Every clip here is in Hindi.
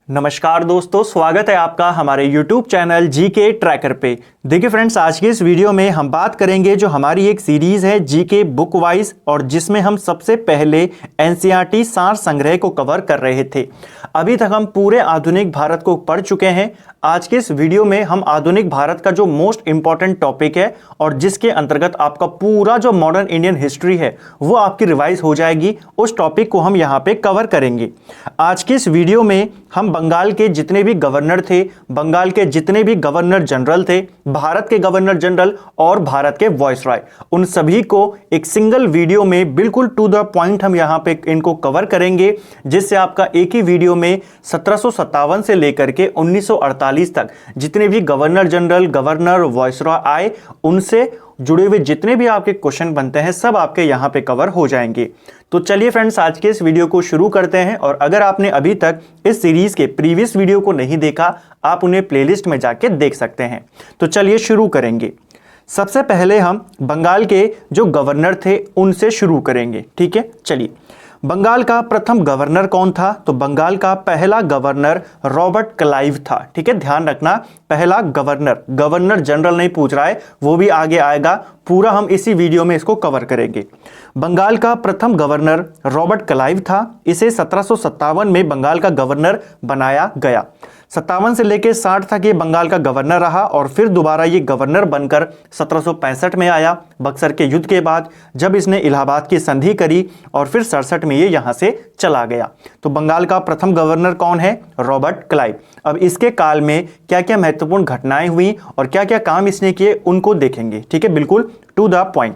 नमस्कार दोस्तों, स्वागत है आपका हमारे YouTube चैनल जीके ट्रैकर पे। देखिए फ्रेंड्स, आज की इस वीडियो में हम बात करेंगे जो हमारी एक सीरीज है जीके बुक वाइज, और जिसमें हम सबसे पहले एनसीईआरटी सार संग्रह को कवर कर रहे थे। अभी तक हम पूरे आधुनिक भारत को पढ़ चुके हैं। आज के इस वीडियो में हम आधुनिक भारत का जो मोस्ट इंपॉर्टेंट टॉपिक है और जिसके अंतर्गत आपका पूरा जो मॉडर्न इंडियन हिस्ट्री है वो आपकी रिवाइज हो जाएगी, उस टॉपिक को हम यहाँ पे कवर करेंगे। आज की इस वीडियो में हम बंगाल के जितने भी गवर्नर थे, बंगाल के जितने भी गवर्नर जनरल थे, भारत के गवर्नर जनरल और भारत के वॉइसरॉय, उन सभी को एक सिंगल वीडियो में बिल्कुल टू द पॉइंट हम यहाँ पे इनको कवर करेंगे, जिससे आपका एक ही वीडियो में 1757 से लेकर के 1948 तक जितने भी गवर्नर जनरल, गवर्नर, वॉइसरॉय आए, उनसे जुड़े हुए जितने भी आपके क्वेश्चन बनते हैं सब आपके यहाँ पे कवर हो जाएंगे। तो चलिए फ्रेंड्स, आज के इस वीडियो को शुरू करते हैं। और अगर आपने अभी तक इस सीरीज के प्रीवियस वीडियो को नहीं देखा, आप उन्हें प्लेलिस्ट में जाके देख सकते हैं। तो चलिए शुरू करेंगे। सबसे पहले हम बंगाल के जो गवर्नर थे उनसे शुरू करेंगे। ठीक है, चलिए। बंगाल का प्रथम गवर्नर कौन था? तो बंगाल का पहला गवर्नर रॉबर्ट क्लाइव था। ठीक है, ध्यान रखना, पहला गवर्नर, गवर्नर जनरल नहीं पूछ रहा है, वो भी आगे आएगा, पूरा हम इसी वीडियो में इसको कवर करेंगे। बंगाल का प्रथम गवर्नर रॉबर्ट क्लाइव था। इसे 1757 में बंगाल का गवर्नर बनाया गया। 57 से लेकर 60 तक ये बंगाल का गवर्नर रहा और फिर दोबारा ये गवर्नर बनकर 1765 में आया, बक्सर के युद्ध के बाद, जब इसने इलाहाबाद की संधि करी, और फिर 67 में ये यहां से चला गया। तो बंगाल का प्रथम गवर्नर कौन है? Robert Clive. अब इसके काल में क्या क्या महत्वपूर्ण घटनाएं हुई और क्या क्या काम इसने किए उनको देखेंगे। ठीक है, बिल्कुल टू द पॉइंट।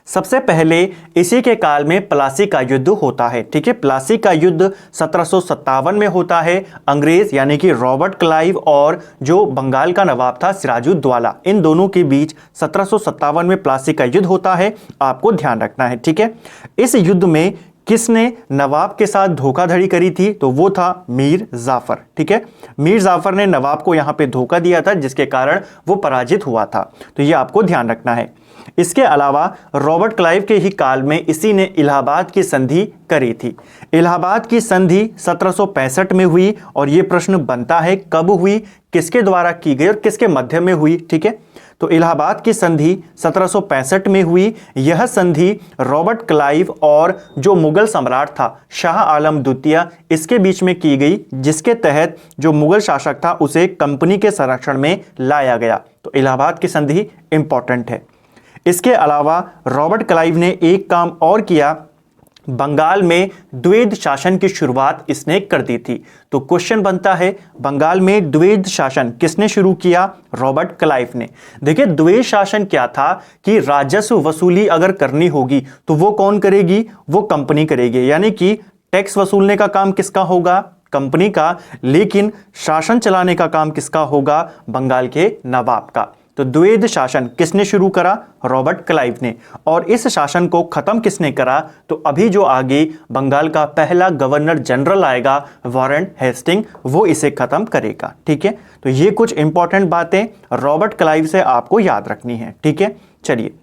सबसे पहले इसी के काल में प्लासी का युद्ध होता है। ठीक है, प्लासी का युद्ध 1757 में होता है। अंग्रेज यानी कि रॉबर्ट क्लाइव और जो बंगाल का नवाब था सिराजुद्दौला, इन दोनों के बीच 1757 में प्लासी का युद्ध होता है, आपको ध्यान रखना है। ठीक है, इस युद्ध में किसने नवाब के साथ धोखाधड़ी करी थी? तो वो था मीर जाफर। ठीक है, मीर जाफर ने नवाब को यहां पे धोखा दिया था, जिसके कारण वो पराजित हुआ था। तो ये आपको ध्यान रखना है। इसके अलावा रॉबर्ट क्लाइव के ही काल में इसी ने इलाहाबाद की संधि करी थी। इलाहाबाद की संधि 1765 में हुई, और यह प्रश्न बनता है कब हुई, किसके द्वारा की गई और किसके मध्य में हुई। ठीक है, तो इलाहाबाद की संधि 1765 में हुई। यह संधि रॉबर्ट क्लाइव और जो मुगल सम्राट था शाह आलम द्वितीय, इसके बीच में की गई, जिसके तहत जो मुगल शासक था उसे कंपनी के संरक्षण में लाया गया। तो इलाहाबाद की संधि इंपॉर्टेंट है। इसके अलावा रॉबर्ट क्लाइव ने एक काम और किया, बंगाल में द्वैध शासन की शुरुआत इसने कर दी थी। तो क्वेश्चन बनता है, बंगाल में द्वैध शासन किसने शुरू किया? रॉबर्ट क्लाइव ने। देखिए, द्वैध शासन क्या था कि राजस्व वसूली अगर करनी होगी तो वो कौन करेगी? वो कंपनी करेगी, यानी कि टैक्स वसूलने का काम किसका होगा? कंपनी का, लेकिन शासन चलाने का काम किसका होगा? बंगाल के नवाब का। तो द्वैध शासन किसने शुरू करा? रॉबर्ट क्लाइव ने। और इस शासन को खत्म किसने करा? तो अभी जो आगे बंगाल का पहला गवर्नर जनरल आएगा, वॉरेन हेस्टिंग, वो इसे खत्म करेगा। ठीक है, तो ये कुछ इंपॉर्टेंट बातें रॉबर्ट क्लाइव से आपको याद रखनी है। ठीक है, चलिए।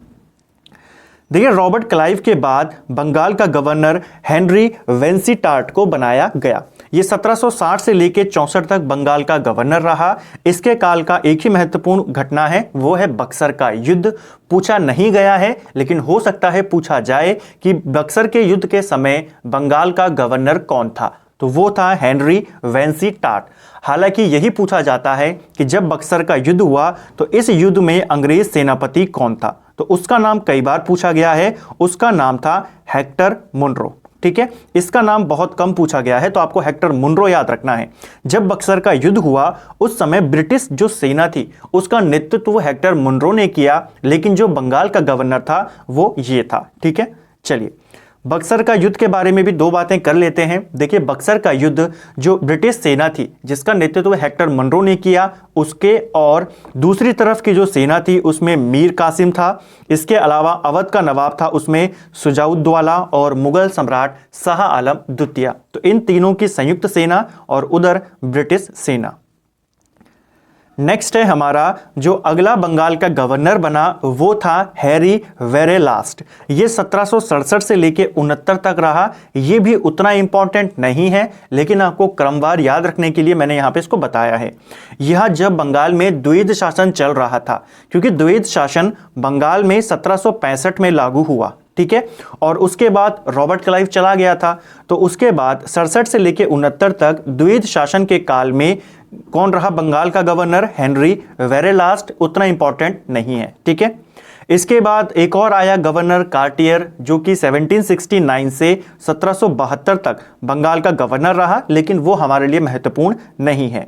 देखिए, रॉबर्ट क्लाइव के बाद बंगाल का गवर्नर हेनरी वेंसीटार्ट को बनाया गया। ये 1760 से लेकर 64 तक बंगाल का गवर्नर रहा। इसके काल का एक ही महत्वपूर्ण घटना है, वो है बक्सर का युद्ध। पूछा नहीं गया है, लेकिन हो सकता है पूछा जाए कि बक्सर के युद्ध के समय बंगाल का गवर्नर कौन था? तो वो था हेनरी वेंसीटार्ट। हालांकि यही पूछा जाता है कि जब बक्सर का युद्ध हुआ तो इस युद्ध में अंग्रेज सेनापति कौन था? तो उसका नाम कई बार पूछा गया है, उसका नाम था हेक्टर मुनरो। ठीक है, इसका नाम बहुत कम पूछा गया है, तो आपको हेक्टर मुनरो याद रखना है। जब बक्सर का युद्ध हुआ उस समय ब्रिटिश जो सेना थी उसका नेतृत्व हेक्टर मुनरो ने किया, लेकिन जो बंगाल का गवर्नर था वो ये था। ठीक है, चलिए। बक्सर का युद्ध के बारे में भी दो बातें कर लेते हैं। देखिए, बक्सर का युद्ध जो ब्रिटिश सेना थी जिसका नेतृत्व हेक्टर मुनरो ने किया, उसके और दूसरी तरफ की जो सेना थी उसमें मीर कासिम था। इसके अलावा अवध का नवाब था, उसमें शुजाउद्दौला और मुगल सम्राट शाह आलम द्वितीय। तो इन तीनों की संयुक्त सेना और उधर ब्रिटिश सेना। नेक्स्ट है हमारा जो अगला बंगाल का गवर्नर बना वो था हैरी वेरेलास्ट। ये 1767 से लेके 69 तक रहा। ये भी उतना इंपॉर्टेंट नहीं है, लेकिन आपको क्रमवार याद रखने के लिए मैंने यहाँ पे इसको बताया है। यह जब बंगाल में द्वैध शासन चल रहा था, क्योंकि द्वैध शासन बंगाल में 1765 में लागू हुआ, ठीक है, और उसके बाद रॉबर्ट क्लाइव चला गया था। तो उसके बाद 67 से लेके 69 तक द्वैध शासन के काल में कौन रहा बंगाल का गवर्नर? हेनरी वेरेलास्ट। उतना इंपॉर्टेंट नहीं है, ठीक है। इसके बाद एक और आया गवर्नर कार्टियर, जो कि 1769 से 1772 तक बंगाल का गवर्नर रहा, लेकिन वो हमारे लिए महत्वपूर्ण नहीं है।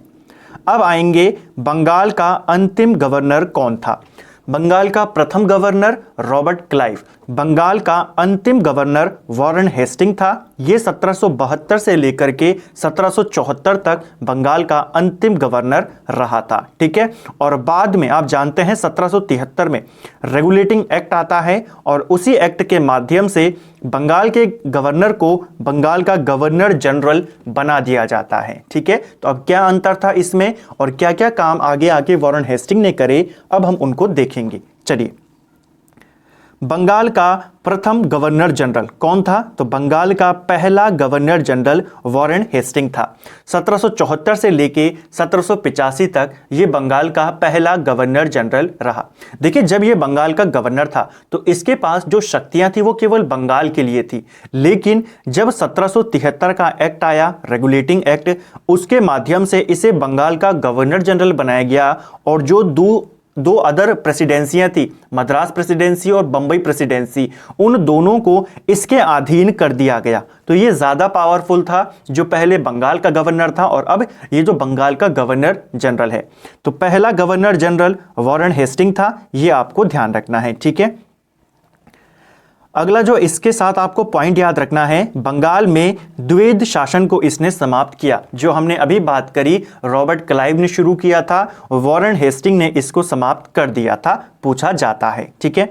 अब आएंगे बंगाल का अंतिम गवर्नर कौन था। बंगाल का प्रथम गवर्नर रॉबर्ट क्लाइव, बंगाल का अंतिम गवर्नर वॉरेन हेस्टिंग था। यह 1772 से लेकर के 1774 तक बंगाल का अंतिम गवर्नर रहा था, ठीक है। और बाद में आप जानते हैं 1773 में रेगुलेटिंग एक्ट आता है, और उसी एक्ट के माध्यम से बंगाल के गवर्नर को बंगाल का गवर्नर जनरल बना दिया जाता है, ठीक है। तो अब क्या अंतर था इसमें और क्या क्या काम आगे आके वॉरेन हेस्टिंग ने करे, अब हम उनको देखेंगे। चलिए, बंगाल का प्रथम गवर्नर जनरल कौन था? तो बंगाल का पहला गवर्नर जनरल वॉरेन हेस्टिंग था। 1774 से लेके 1785 तक ये बंगाल का पहला गवर्नर जनरल रहा। देखिए, जब ये बंगाल का गवर्नर था तो इसके पास जो शक्तियां थी वो केवल बंगाल के लिए थी, लेकिन जब 1773 का एक्ट आया, रेगुलेटिंग एक्ट, उसके माध्यम से इसे बंगाल का गवर्नर जनरल बनाया गया। और जो दो अदर प्रेसिडेंसियां थी, मद्रास प्रेसिडेंसी और बंबई प्रेसिडेंसी, उन दोनों को इसके अधीन कर दिया गया। तो ये ज्यादा पावरफुल था जो पहले बंगाल का गवर्नर था, और अब ये जो बंगाल का गवर्नर जनरल है। तो पहला गवर्नर जनरल वॉरेन हेस्टिंग था, ये आपको ध्यान रखना है, ठीक है। अगला जो इसके साथ आपको पॉइंट याद रखना है, बंगाल में द्वैध शासन को इसने समाप्त किया। जो हमने अभी बात करी, रॉबर्ट क्लाइव ने शुरू किया था, वॉरेन हेस्टिंग ने इसको समाप्त कर दिया था, पूछा जाता है, ठीक है।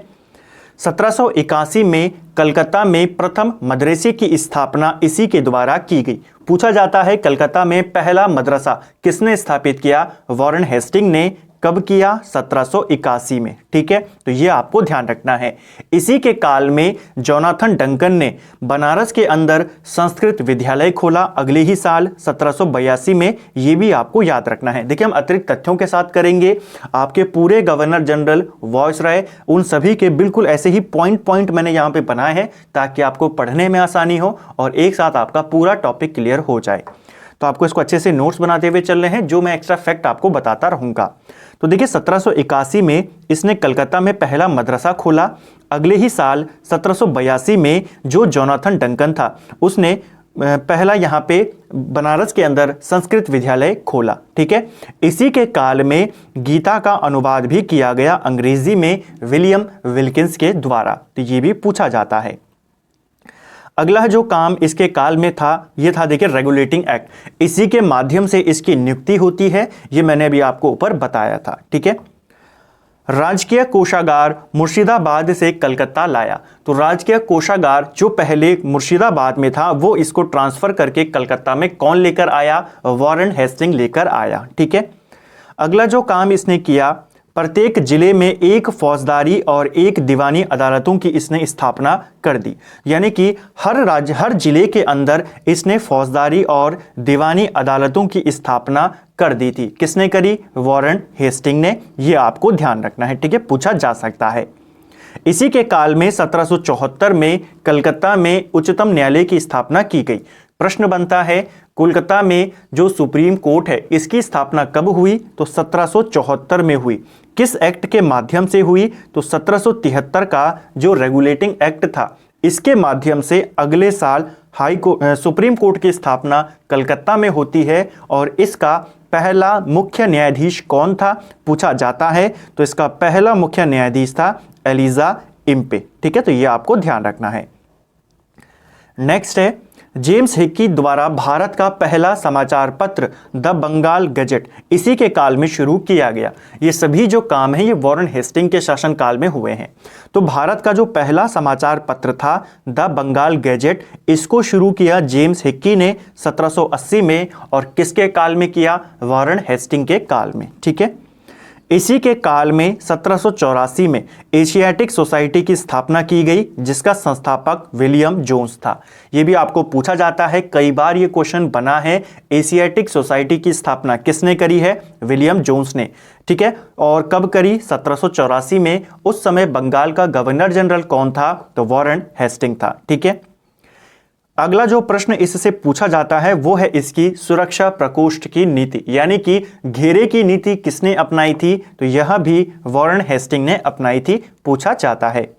1781 में कलकत्ता में प्रथम मदरसे की स्थापना इसी के द्वारा की गई। पूछा जाता है कलकत्ता में पहला मदरसा किसने स्थापित किया? वॉरेन हेस्टिंग ने। कब किया? 1781 में, ठीक है। तो ये आपको ध्यान रखना है। इसी के काल में जोनाथन डंकन ने बनारस के अंदर संस्कृत विद्यालय खोला, अगले ही साल 1782 में। ये भी आपको याद रखना है। देखिए, हम अतिरिक्त तथ्यों के साथ करेंगे। आपके पूरे गवर्नर जनरल, वॉइसरॉय, उन सभी के बिल्कुल ऐसे ही पॉइंट मैंने यहाँ पे बनाए हैं ताकि आपको पढ़ने में आसानी हो और एक साथ आपका पूरा टॉपिक क्लियर हो जाए। तो आपको इसको अच्छे से नोट्स बनाते हुए चल रहे हैं, जो मैं एक्स्ट्रा फैक्ट आपको बताता रहूंगा। तो देखिए, 1781 में इसने कलकत्ता में पहला मदरसा खोला। अगले ही साल 1782 में जो जोनाथन डंकन था, उसने पहला यहाँ पे बनारस के अंदर संस्कृत विद्यालय खोला, ठीक है। इसी के काल में गीता का अनुवाद भी किया गया अंग्रेजी में विलियम विल्किंस के द्वारा। तो ये भी पूछा जाता है। अगला जो काम इसके काल में था, ये था देखिए रेगुलेटिंग एक्ट। इसी के माध्यम से इसकी नियुक्ति होती है, ये मैंने अभी आपको ऊपर बताया था, ठीक है। राजकीय कोषागार मुर्शिदाबाद से कलकत्ता लाया। तो राजकीय कोषागार जो पहले मुर्शिदाबाद में था, वो इसको ट्रांसफर करके कलकत्ता में कौन लेकर आया? वॉरेन हेस्टिंग लेकर आया, ठीक है। अगला जो काम इसने किया, प्रत्येक जिले में एक फौजदारी और एक दीवानी अदालतों की इसने स्थापना कर दी। यानी कि हर जिले के अंदर इसने फौजदारी और दीवानी अदालतों की स्थापना कर दी थी। किसने करी? वॉरेन हेस्टिंग ने। ये आपको ध्यान रखना है, ठीक है, पूछा जा सकता है। इसी के काल में 1774 में कलकत्ता में उच्चतम न्यायालय की स्थापना की गई। प्रश्न बनता है, कोलकाता में जो सुप्रीम कोर्ट है, इसकी स्थापना कब हुई? तो 1774 में हुई। किस एक्ट के माध्यम से हुई? तो 1773 का जो रेगुलेटिंग एक्ट था, इसके माध्यम से अगले साल सुप्रीम कोर्ट की स्थापना कलकत्ता में होती है। और इसका पहला मुख्य न्यायाधीश कौन था? पूछा जाता है। तो इसका पहला मुख्य न्यायाधीश था एलिजा इम्पे, ठीक है। तो ये आपको ध्यान रखना है। नेक्स्ट है जेम्स हिक्की द्वारा भारत का पहला समाचार पत्र द बंगाल गजेट, इसी के काल में शुरू किया गया। ये सभी जो काम है ये वॉरेन हेस्टिंग के शासन काल में हुए हैं। तो भारत का जो पहला समाचार पत्र था द बंगाल गजेट, इसको शुरू किया जेम्स हिक्की ने 1780 में। और किसके काल में किया? वॉरेन हेस्टिंग के काल में, ठीक है। इसी के काल में 1784 में एशियाटिक सोसाइटी की स्थापना की गई, जिसका संस्थापक विलियम जोन्स था। यह भी आपको पूछा जाता है, कई बार ये क्वेश्चन बना है। एशियाटिक सोसाइटी की स्थापना किसने करी है? विलियम जोन्स ने। ठीक है, और कब करी? 1784 में। उस समय बंगाल का गवर्नर जनरल कौन था? तो वॉरेन हेस्टिंग था। ठीक है, अगला जो प्रश्न इससे पूछा जाता है वो है इसकी सुरक्षा प्रकोष्ठ की नीति, यानी कि घेरे की नीति किसने अपनाई थी? तो यह भी वॉरेन हेस्टिंग ने अपनाई थी, पूछा जाता है।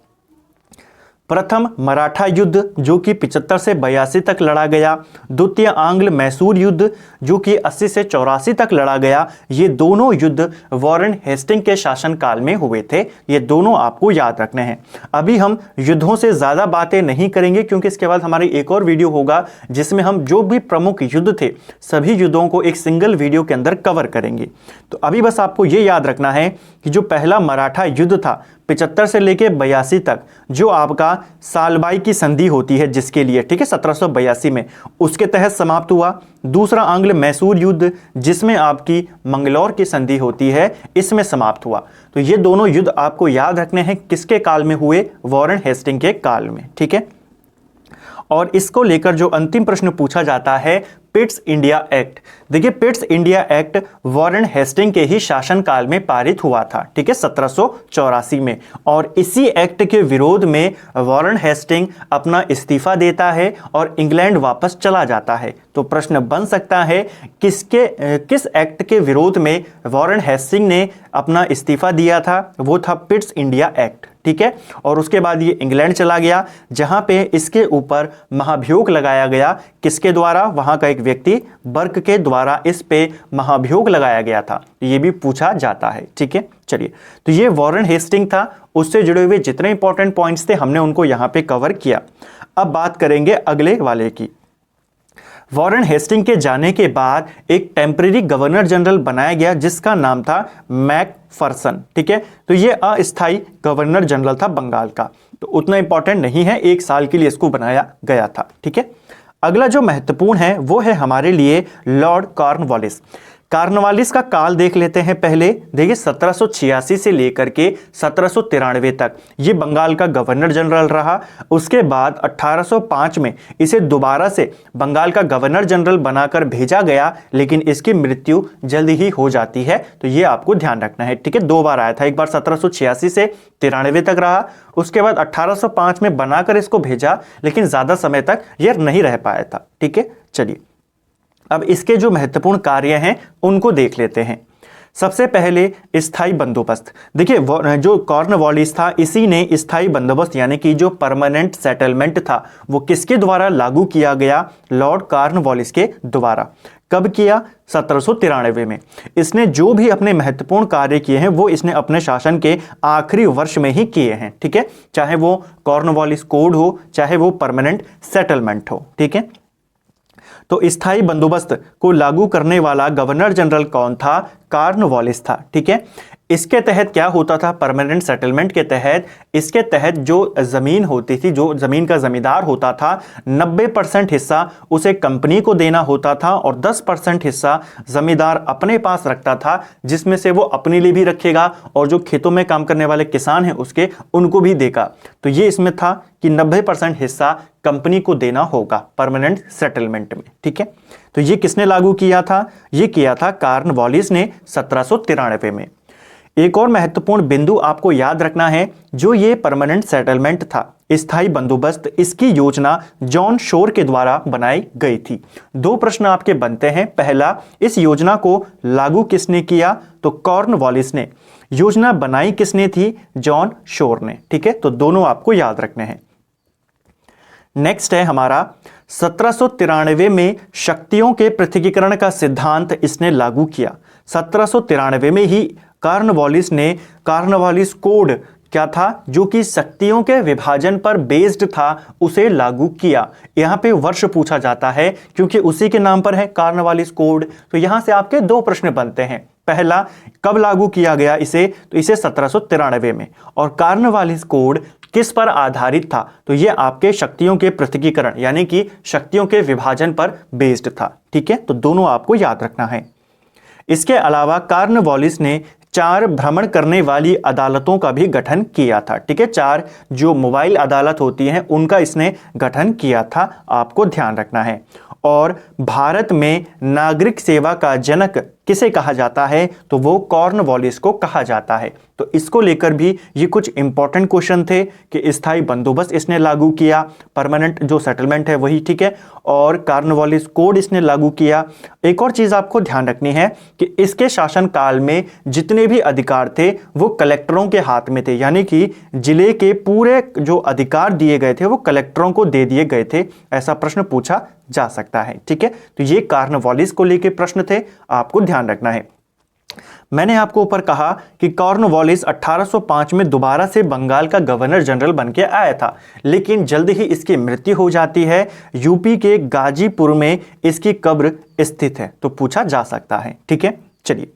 प्रथम मराठा युद्ध जो कि 75 से 82 तक लड़ा गया, द्वितीय आंग्ल मैसूर युद्ध जो कि 80 से 84 तक लड़ा गया, ये दोनों युद्ध वॉरेन हेस्टिंग के शासनकाल में हुए थे। ये दोनों आपको याद रखने हैं। अभी हम युद्धों से ज़्यादा बातें नहीं करेंगे, क्योंकि इसके बाद हमारी एक और वीडियो होगा जिसमें हम जो भी प्रमुख युद्ध थे सभी युद्धों को एक सिंगल वीडियो के अंदर कवर करेंगे। तो अभी बस आपको ये याद रखना है कि जो पहला मराठा युद्ध था 75 से लेके 82 तक, जो आपका सालबाई की संधि होती है जिसके लिए, ठीक है, 1782 में, उसके तहत समाप्त हुआ। दूसरा आंग्ल मैसूर युद्ध जिसमें आपकी मंगलौर की संधि होती है, इसमें समाप्त हुआ। तो ये दोनों युद्ध आपको याद रखने हैं किसके काल में हुए? वॉरेन हेस्टिंग के काल में। ठीक है, और इसको लेकर जो अंतिम प्रश्न पूछा जाता है पिट्स इंडिया एक्ट। देखिए, Pitt's India Act Warren Hasting के ही शासनकाल में पारित हुआ था। ठीक है, 1784 में, और इसी एक्ट के विरोध में वॉरेन हेस्टिंग अपना इस्तीफा देता है और इंग्लैंड वापस चला जाता है। तो प्रश्न बन सकता है किस एक्ट के विरोध में वॉरेन हेस्टिंग ने अपना इस्तीफा दिया था? वो था पिट्स इंडिया एक्ट। ठीक है, और उसके बाद ये इंग्लैंड चला गया, जहां पे इसके ऊपर महाभियोग लगाया गया। किसके द्वारा? वहां का एक व्यक्ति बर्क के द्वारा इस पे महाभियोग लगाया गया था। ये भी पूछा जाता है। ठीक है, चलिए, तो ये वॉरेन हेस्टिंग था। उससे जुड़े हुए जितने इंपॉर्टेंट पॉइंट्स थे हमने उनको यहां पे कवर किया। अब बात करेंगे अगले वाले की। वॉरेन हेस्टिंग के जाने के बाद एक टेम्परेरी गवर्नर जनरल बनाया गया जिसका नाम था मैकफर्सन। ठीक है, तो ये अस्थायी गवर्नर जनरल था बंगाल का, तो उतना इंपॉर्टेंट नहीं है, 1 साल के लिए इसको बनाया गया था। ठीक है, अगला जो महत्वपूर्ण है वो है हमारे लिए लॉर्ड कॉर्नवालिस। कॉर्नवालिस का काल देख लेते हैं पहले। देखिए, 1786 से लेकर के 1793 तक ये बंगाल का गवर्नर जनरल रहा। उसके बाद 1805 में इसे दोबारा से बंगाल का गवर्नर जनरल बनाकर भेजा गया, लेकिन इसकी मृत्यु जल्दी ही हो जाती है। तो ये आपको ध्यान रखना है। ठीक है, 2 बार आया था, एक बार 1786 से 93 तक रहा, उसके बाद 1805 में बनाकर इसको भेजा, लेकिन ज्यादा समय तक यह नहीं रह पाया था। ठीक है, चलिए, अब इसके जो महत्वपूर्ण कार्य हैं उनको देख लेते हैं। सबसे पहले स्थायी बंदोबस्त। देखिए, जो कॉर्नवालिस था इसी ने स्थायी बंदोबस्त यानी कि जो परमानेंट सेटलमेंट था वो किसके द्वारा लागू किया गया? लॉर्ड कॉर्नवालिस के द्वारा। कब किया? 1793 में। इसने जो भी अपने महत्वपूर्ण कार्य किए हैं वो इसने अपने शासन के आखिरी वर्ष में ही किए हैं। ठीक है, चाहे वो कॉर्नवालिस कोड हो, चाहे वो परमानेंट सेटलमेंट हो। ठीक है, तो स्थायी बंदोबस्त को लागू करने वाला गवर्नर जनरल कौन था? कॉर्नवालिस था। ठीक है, इसके तहत क्या होता था? परमानेंट सेटलमेंट के तहत, इसके तहत जो जमीन होती थी, जो जमीन का जमींदार होता था, 90% हिस्सा उसे कंपनी को देना होता था और 10% हिस्सा जमींदार अपने पास रखता था, जिसमें से वो अपने लिए भी रखेगा और जो खेतों में काम करने वाले किसान हैं उसके उनको भी देगा। तो ये इसमें था कि 90% हिस्सा कंपनी को देना होगा परमानेंट सेटलमेंट में। ठीक है, तो ये किसने लागू किया था? ये किया था कॉर्नवालिस ने 1793 में। एक और महत्वपूर्ण बिंदु आपको याद रखना है, जो ये परमानेंट सेटलमेंट था, स्थायी बंदोबस्त, इसकी योजना जॉन शोर के द्वारा बनाई गई थी। 2 प्रश्न आपके बनते हैं। पहला, इस योजना को लागू किसने किया? तो कॉर्नवालिस ने। योजना बनाई किसने थी? जॉन शोर ने। ठीक है, तो दोनों आपको याद रखने हैं। नेक्स्ट है हमारा 1793 में शक्तियों के पृथकीकरण का सिद्धांत इसने लागू किया। 1793 में ही कॉर्नवालिस ने कॉर्नवालिस कोड क्या था, जो कि शक्तियों के विभाजन पर बेस्ड था, उसे लागू किया। यहां पे वर्ष पूछा जाता है क्योंकि उसी के नाम पर है कॉर्नवालिस कोड। तो यहां से आपके 2 प्रश्न बनते हैं। पहला, कब लागू किया गया इसे? तो इसे 1793 में। और कॉर्नवालिस कोड किस पर आधारित था? तो ये आपके शक्तियों के पृथकीकरण यानी कि शक्तियों के विभाजन पर बेस्ड था। ठीक है, तो दोनों आपको याद रखना है। इसके अलावा कॉर्नवालिस ने 4 भ्रमण करने वाली अदालतों का भी गठन किया था। ठीक है, 4 जो मोबाइल अदालत होती हैं उनका इसने गठन किया था, आपको ध्यान रखना है। और भारत में नागरिक सेवा का जनक किसे कहा जाता है, तो वो कॉर्नवालिस को कहा जाता है। तो इसको लेकर भी ये कुछ इंपॉर्टेंट क्वेश्चन थे कि स्थायी बंदोबस्त इसने लागू किया, परमानेंट जो सेटलमेंट है वही, ठीक है, और कॉर्नवालिस कोड इसने लागू किया। एक और चीज आपको ध्यान रखनी है कि इसके शासनकाल में जितने भी अधिकार थे वो कलेक्टरों के हाथ में थे, यानी कि जिले के पूरे जो अधिकार दिए गए थे वो कलेक्टरों को दे दिए गए थे। ऐसा प्रश्न पूछा जा सकता है। ठीक है, तो ये कॉर्नवालिस को लेकर प्रश्न थे, आपको ध्यान रखना है। मैंने आपको ऊपर कहा कि कॉर्नवालिस 1805 में दोबारा से बंगाल का गवर्नर जनरल बन के आया था, लेकिन जल्द ही इसकी मृत्यु हो जाती है। यूपी के गाजीपुर में इसकी कब्र स्थित है, तो पूछा जा सकता है। ठीक है, चलिए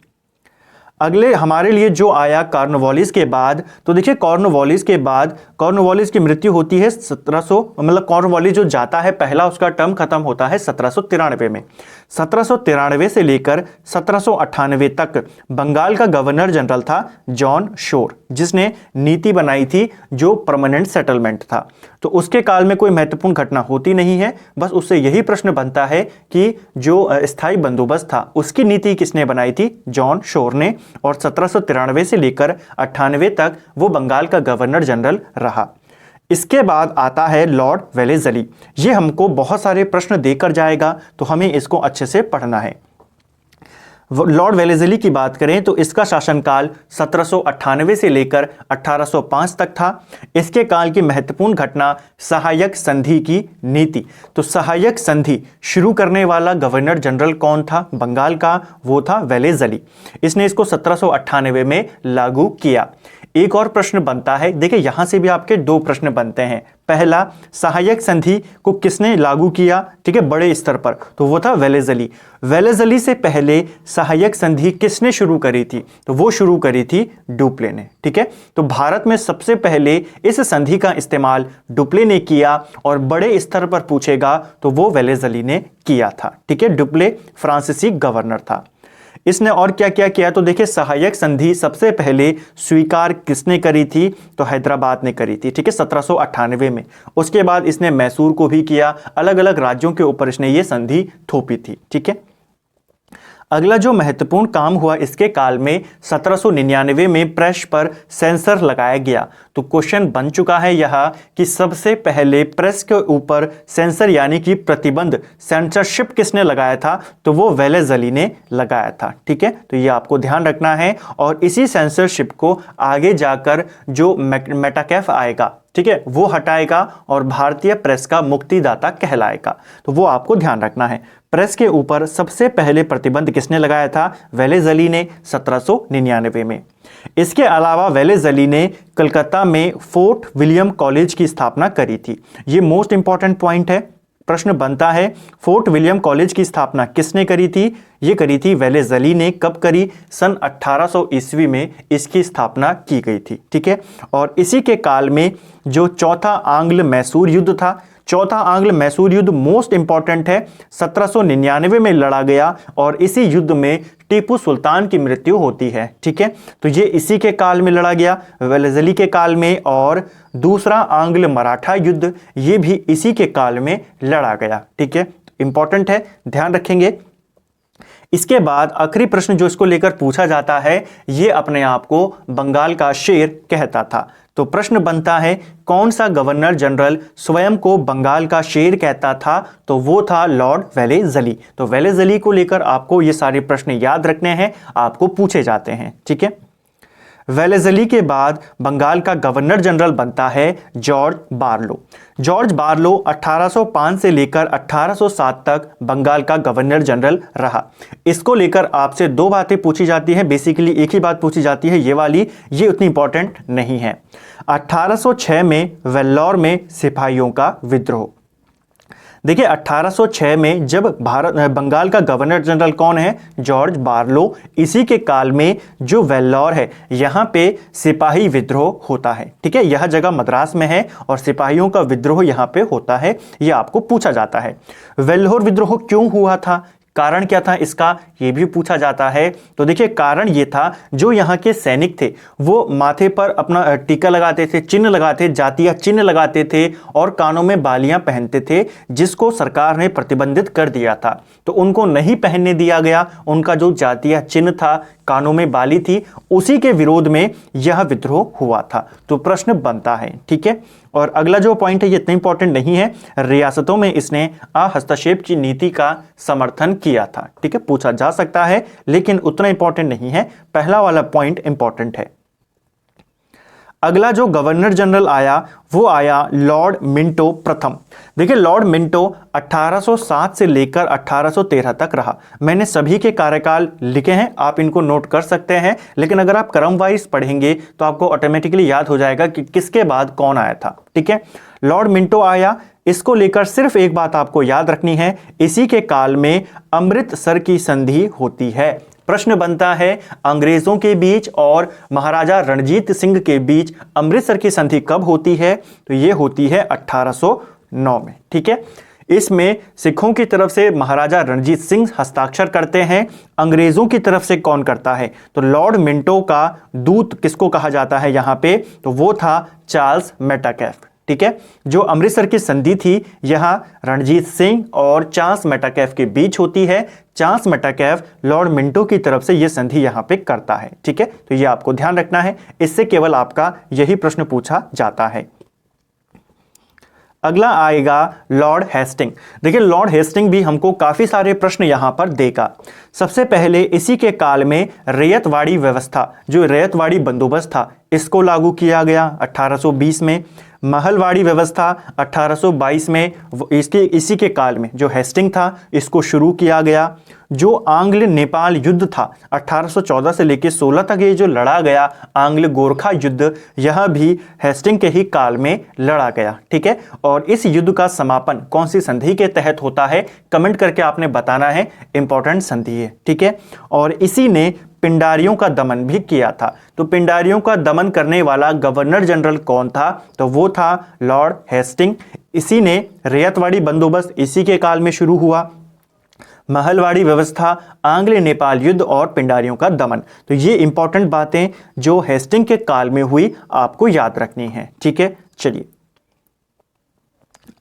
अगले हमारे लिए जो आया कॉर्नवालिस के बाद, तो देखिए कॉर्नवालिस के बाद कॉर्नवालिस की मृत्यु होती है 1700, मतलब कॉर्नवालिस जो जाता है पहला उसका टर्म खत्म होता है 1793 में। 1793 से लेकर 1798 तक बंगाल का गवर्नर जनरल था जॉन शोर, जिसने नीति बनाई थी जो परमानेंट सेटलमेंट था। तो उसके काल में कोई महत्वपूर्ण घटना होती नहीं है, बस उससे यही प्रश्न बनता है कि जो स्थायी बंदोबस्त था उसकी नीति किसने बनाई थी, जॉन शोर ने, और 1793 से लेकर 98 तक वो बंगाल का गवर्नर जनरल रहा। इसके बाद आता है लॉर्ड वेलेज़ली। ये हमको बहुत सारे प्रश्न देकर जाएगा, तो हमें इसको अच्छे से पढ़ना है। लॉर्ड वेलेज़ली की बात करें तो इसका शासनकाल 1798 से लेकर 1805 तक था। इसके काल की महत्वपूर्ण घटना सहायक संधि की नीति। तो सहायक संधि शुरू करने वाला गवर्नर जनरल कौन था बंगाल का, वो था वेलेज़ली। इसने इसको 1798 में लागू किया। एक और प्रश्न बनता है, देखिए यहां से भी आपके 2 प्रश्न बनते हैं। पहला, सहायक संधि को किसने लागू किया, ठीक है, बड़े स्तर पर, तो वो था वेलेज़ली। वेलेज़ली से पहले सहायक संधि किसने शुरू करी थी, तो वो शुरू करी थी डुप्ले ने। ठीक है, तो भारत में सबसे पहले इस संधि का इस्तेमाल डुप्ले ने किया, और बड़े स्तर पर पूछेगा तो वो वेलेज़ली ने किया था। ठीक है, डुप्ले फ्रांसीसी गवर्नर था। इसने और क्या क्या किया, तो देखिए सहायक संधि सबसे पहले स्वीकार किसने करी थी, तो हैदराबाद ने करी थी। ठीक है, 1798 में। उसके बाद इसने मैसूर को भी किया, अलग अलग राज्यों के ऊपर इसने ये संधि थोपी थी। ठीक है, अगला जो महत्वपूर्ण काम हुआ इसके काल में 1799 में प्रेस पर सेंसर लगाया गया। तो क्वेश्चन बन चुका है यह कि सबसे पहले प्रेस के ऊपर सेंसर यानी कि प्रतिबंध, सेंसरशिप किसने लगाया था, तो वो वेलेज़ली ने लगाया था। ठीक है, तो ये आपको ध्यान रखना है। और इसी सेंसरशिप को आगे जाकर जो मेटाकैफ आएगा, ठीक है, वो हटाएगा और भारतीय प्रेस का मुक्तिदाता कहलाएगा। तो वो आपको ध्यान रखना है। प्रेस के ऊपर सबसे पहले प्रतिबंध किसने लगाया था, वेलेज़ली ने 1799 में। इसके अलावा वेलेज़ली ने कलकत्ता में फोर्ट विलियम कॉलेज की स्थापना करी थी। ये मोस्ट इंपॉर्टेंट पॉइंट है, प्रश्न बनता है फोर्ट विलियम कॉलेज की स्थापना किसने करी थी, ये करी थी वेलेज़ली ने। कब करी, सन 1800 ईस्वी में इसकी स्थापना की गई थी। ठीक है, और इसी के काल में जो चौथा आंग्ल मैसूर युद्ध था, चौथा आंग्ल मैसूर युद्ध मोस्ट इंपॉर्टेंट है, 1799 में लड़ा गया, और इसी युद्ध में टीपू सुल्तान की मृत्यु होती है। ठीक है, तो ये इसी के काल में लड़ा गया, वेलेज़ली के काल में। और दूसरा आंग्ल मराठा युद्ध, ये भी इसी के काल में लड़ा गया। ठीक है, इंपॉर्टेंट है, ध्यान रखेंगे। इसके बाद आखिरी प्रश्न जो इसको लेकर पूछा जाता है, ये अपने आप को बंगाल का शेर कहता था। तो प्रश्न बनता है कौन सा गवर्नर जनरल स्वयं को बंगाल का शेर कहता था, तो वो था लॉर्ड वेलेज़ली। तो वेलेज़ली को लेकर आपको ये सारे प्रश्न याद रखने हैं, आपको पूछे जाते हैं। ठीक है, वेलेज़ली के बाद बंगाल का गवर्नर जनरल बनता है जॉर्ज बार्लो। जॉर्ज बार्लो 1805 से लेकर 1807 तक बंगाल का गवर्नर जनरल रहा। इसको लेकर आपसे 2 बातें पूछी जाती हैं, बेसिकली एक ही बात पूछी जाती है, ये वाली, ये उतनी इंपॉर्टेंट नहीं है। 1806 में वेल्लोर में सिपाहियों का विद्रोह। देखिए 1806 में जब बंगाल का गवर्नर जनरल कौन है, जॉर्ज बार्लो, इसी के काल में जो वेल्लोर है यहाँ पे सिपाही विद्रोह होता है। ठीक है, यह जगह मद्रास में है और सिपाहियों का विद्रोह यहाँ पे होता है, ये आपको पूछा जाता है। वेल्लोर विद्रोह क्यों हुआ था, कारण क्या था इसका, ये भी पूछा जाता है। तो देखिए कारण ये था, जो यहाँ के सैनिक थे वो माथे पर अपना टीका लगाते थे, चिन्ह लगाते, जातीय चिन्ह लगाते थे और कानों में बालियां पहनते थे, जिसको सरकार ने प्रतिबंधित कर दिया था। तो उनको नहीं पहनने दिया गया, उनका जो जातीय चिन्ह था, कानों में बाली थी, उसी के विरोध में यह विद्रोह हुआ था। तो प्रश्न बनता है, ठीक है। और अगला जो पॉइंट है ये इतना इंपॉर्टेंट नहीं है, रियासतों में इसने हस्तक्षेप की नीति का समर्थन किया था, ठीक है, पूछा जा सकता है लेकिन उतना इंपॉर्टेंट नहीं है। पहला वाला पॉइंट इंपॉर्टेंट है। अगला जो गवर्नर जनरल आया वो आया लॉर्ड मिंटो प्रथम। देखिए लॉर्ड मिंटो 1807 से लेकर 1813 तक रहा। मैंने सभी के कार्यकाल लिखे हैं, आप इनको नोट कर सकते हैं, लेकिन अगर आप क्रम वाइज पढ़ेंगे तो आपको ऑटोमेटिकली याद हो जाएगा कि किसके बाद कौन आया था, ठीक है। लॉर्ड मिंटो आया, इसको लेकर सिर्फ एक बात आपको याद रखनी है, इसी के काल में अमृतसर की संधि होती है। प्रश्न बनता है अंग्रेजों के बीच और महाराजा रणजीत सिंह के बीच अमृतसर की संधि कब होती है, तो ये होती है 1809 में, ठीक है। इसमें सिखों की तरफ से महाराजा रणजीत सिंह हस्ताक्षर करते हैं, अंग्रेजों की तरफ से कौन करता है, तो लॉर्ड मिंटो का दूत किसको कहा जाता है यहां पे, तो वो था चार्ल्स मेटाकाफ, ठीक है। जो अमृतसर की संधि थी यहां रणजीत सिंह और चार्ल्स मेटाकाफ के बीच होती है। चार्ल्स मेटाकाफ लॉर्ड मिंटो की तरफ से यह संधि यहां पे करता है, ठीक है। तो यह आपको ध्यान रखना है, इससे केवल आपका यही प्रश्न पूछा जाता है। अगला आएगा लॉर्ड हेस्टिंग। देखिए लॉर्ड हेस्टिंग भी हमको काफी सारे प्रश्न यहां पर देगा। सबसे पहले इसी के काल में रैयतवाड़ी व्यवस्था, जो रैयतवाड़ी बंदोबस्त था, इसको लागू किया गया 1820 में। महलवाड़ी व्यवस्था 1822 में, इसी के काल में जो हेस्टिंग था इसको शुरू किया गया। जो आंग्ल नेपाल युद्ध था 1814 से लेकर 16 तक, ये जो लड़ा गया आंग्ल गोरखा युद्ध, यह भी हेस्टिंग के ही काल में लड़ा गया, ठीक है। और इस युद्ध का समापन कौन सी संधि के तहत होता है, कमेंट करके आपने बताना है, इंपॉर्टेंट संधि है, ठीक है। और इसी ने पिंडारियों का दमन भी किया था। तो पिंडारियों का दमन करने वाला गवर्नर जनरल कौन था, तो वो था लॉर्ड हेस्टिंग। इसी ने रैयतवाड़ी बंदोबस्त इसी के काल में शुरू हुआ, महलवाड़ी व्यवस्था, आंग्ल नेपाल युद्ध और पिंडारियों का दमन। तो ये इंपॉर्टेंट बातें जो हेस्टिंग के काल में हुई आपको याद रखनी है, ठीक है। चलिए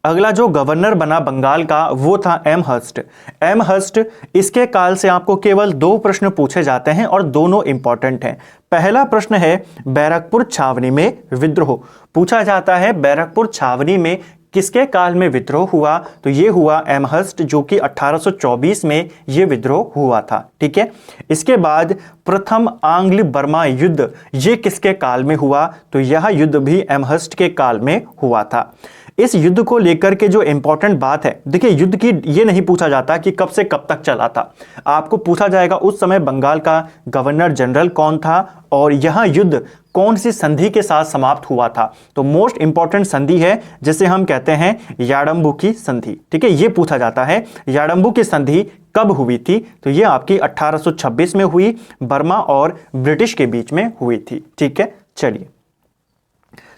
अगला जो गवर्नर बना बंगाल का वो था एमहर्स्ट। एमहर्स्ट, इसके काल से आपको केवल 2 प्रश्न पूछे जाते हैं और दोनों इंपॉर्टेंट हैं। पहला प्रश्न है बैरकपुर छावनी में विद्रोह। पूछा जाता है बैरकपुर छावनी में किसके काल में विद्रोह हुआ, तो ये हुआ एमहर्स्ट, जो कि 1824 में ये विद्रोह हुआ था, ठीक है। इसके बाद प्रथम आंग्ल बर्मा युद्ध, ये किसके काल में हुआ, तो यह युद्ध भी एमहर्स्ट के काल में हुआ था। इस युद्ध को लेकर के जो इंपॉर्टेंट बात है, देखिए युद्ध की ये नहीं पूछा जाता कि कब से कब तक चला था, आपको पूछा जाएगा उस समय बंगाल का गवर्नर जनरल कौन था और यह युद्ध कौन सी संधि के साथ समाप्त हुआ था। तो मोस्ट इंपॉर्टेंट संधि है जिसे हम कहते हैं याडंबू की संधि, ठीक है। ये पूछा जाता है याडंबू की संधि कब हुई थी, तो ये आपकी 1826 में हुई, बर्मा और ब्रिटिश के बीच में हुई थी, ठीक है। चलिए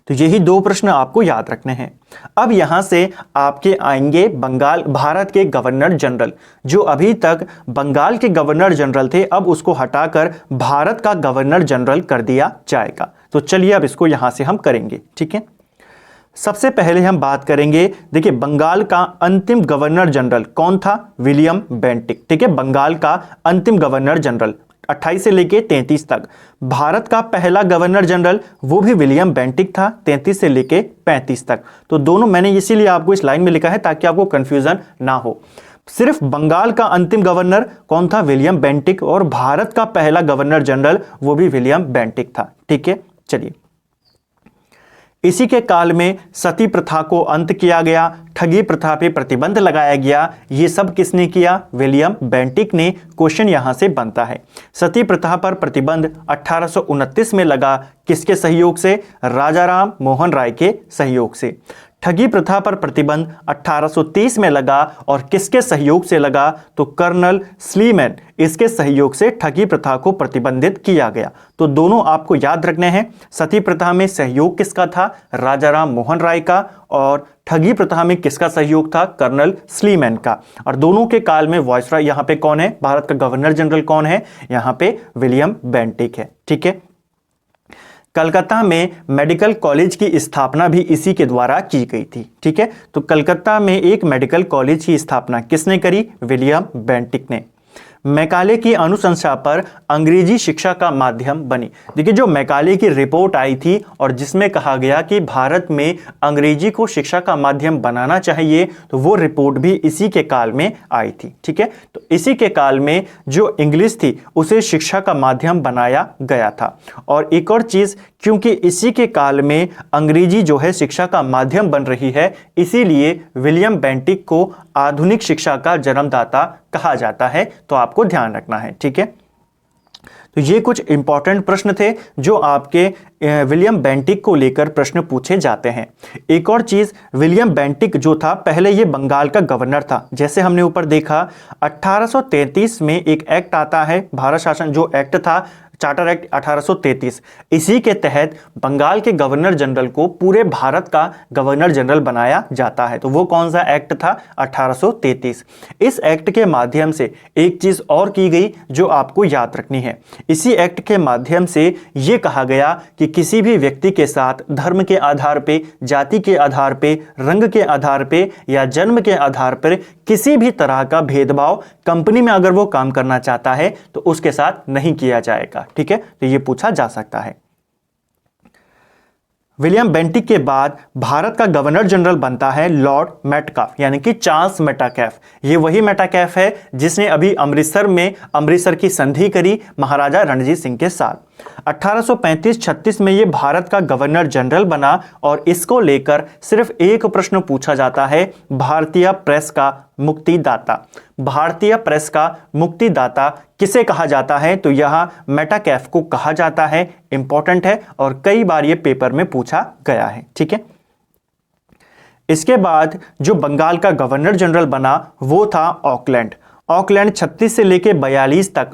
तो यही 2 प्रश्न आपको याद रखने हैं। अब यहां से आपके आएंगे बंगाल भारत के गवर्नर जनरल। जो अभी तक बंगाल के गवर्नर जनरल थे, अब उसको हटाकर भारत का गवर्नर जनरल कर दिया जाएगा। तो चलिए अब इसको यहां से हम करेंगे, ठीक है। सबसे पहले हम बात करेंगे, देखिए बंगाल का अंतिम गवर्नर जनरल कौन था, विलियम बेंटिक, ठीक है। बंगाल का अंतिम गवर्नर जनरल 28 से लेके 33 तक। भारत का पहला गवर्नर जनरल वो भी विलियम बेंटिक था, 33 से लेके 35 तक। तो दोनों मैंने इसीलिए आपको इस लाइन में लिखा है ताकि आपको कंफ्यूजन ना हो। सिर्फ बंगाल का अंतिम गवर्नर कौन था, विलियम बेंटिक, और भारत का पहला गवर्नर जनरल वो भी विलियम बेंटिक था, ठीक है। चलिए इसी के काल में सती प्रथा को अंत किया गया, ठगी प्रथा पे प्रतिबंध लगाया गया। ये सब किसने किया, विलियम बेंटिक ने। क्वेश्चन यहां से बनता है सती प्रथा पर प्रतिबंध 1829 में लगा, किसके सहयोग से, राजाराम मोहन राय के सहयोग से। ठगी प्रथा पर प्रतिबंध 1830 में लगा और किसके सहयोग से लगा? तो कर्नल स्लीमैन इसके सहयोग से ठगी प्रथा को प्रतिबंधित किया गया। तो दोनों आपको याद रखने हैं। सती प्रथा में सहयोग किसका था? राजा राम मोहन राय का। और ठगी प्रथा में किसका सहयोग था? कर्नल स्लीमैन का। और दोनों के काल में वायसराय यहां पे कौन है? भारत का गवर्नर जनरल कौन है? यहां पे विलियम बेंटिक है। ठीक है। कलकत्ता में मेडिकल कॉलेज की स्थापना भी इसी के द्वारा की गई थी। ठीक है। तो कलकत्ता में एक मेडिकल कॉलेज की स्थापना किसने करी? विलियम बेंटिक ने। मैकाले की अनुशंसा पर अंग्रेजी शिक्षा का माध्यम बनी। देखिए, जो मैकाले की रिपोर्ट आई थी और जिसमें कहा गया कि भारत में अंग्रेजी को शिक्षा का माध्यम बनाना चाहिए, तो वो रिपोर्ट भी इसी के काल में आई थी। ठीक है। तो इसी के काल में जो इंग्लिश थी उसे शिक्षा का माध्यम बनाया गया था। और एक और चीज, क्योंकि इसी के काल में अंग्रेजी जो है शिक्षा का माध्यम बन रही है, इसीलिए विलियम बेंटिक को आधुनिक शिक्षा का जन्मदाता कहा जाता है। तो आपको ध्यान रखना है। ठीक है। तो ये कुछ इंपॉर्टेंट प्रश्न थे जो आपके विलियम बेंटिक को लेकर प्रश्न पूछे जाते हैं। एक और चीज, विलियम बेंटिक जो था पहले ये बंगाल का गवर्नर था। जैसे हमने ऊपर देखा 1833 में एक एक्ट आता है, भारत शासन जो एक्ट था, चार्टर एक्ट 1833। इसी के तहत बंगाल के गवर्नर जनरल को पूरे भारत का गवर्नर जनरल बनाया जाता है। तो वो कौन सा एक्ट था? 1833। इस एक्ट के माध्यम से एक चीज और की गई जो आपको याद रखनी है। इसी एक्ट के माध्यम से ये कहा गया कि किसी भी व्यक्ति के साथ धर्म के आधार पे, जाति के आधार पे, रंग के आधार पे या जन्म के आधार पर किसी भी तरह का भेदभाव कंपनी में अगर वो काम करना चाहता है तो उसके साथ नहीं किया जाएगा। ठीक है। तो ये पूछा जा सकता है। विलियम बेंटिक के बाद भारत का गवर्नर जनरल बनता है लॉर्ड मेटकाफ, यानी कि चार्ल्स मेटाकैफ। ये वही मेटाकैफ है जिसने अभी अमृतसर की संधि करी महाराजा रणजीत सिंह के साथ। 1835-36 में ये भारत का गवर्नर जनरल बना और इसको लेकर सिर्फ एक प्रश्न पूछा जाता है, भारतीय प्रेस का मुक्तिदाता। भारतीय प्रेस का मुक्तिदाता किसे कहा जाता है? तो यह मेटाकैफ को कहा जाता है। इंपॉर्टेंट है और कई बार ये पेपर में पूछा गया है। ठीक है। इसके बाद जो बंगाल का गवर्नर जनरल बना वो था ऑकलैंड। ऑकलैंड 36 से लेकर 42 तक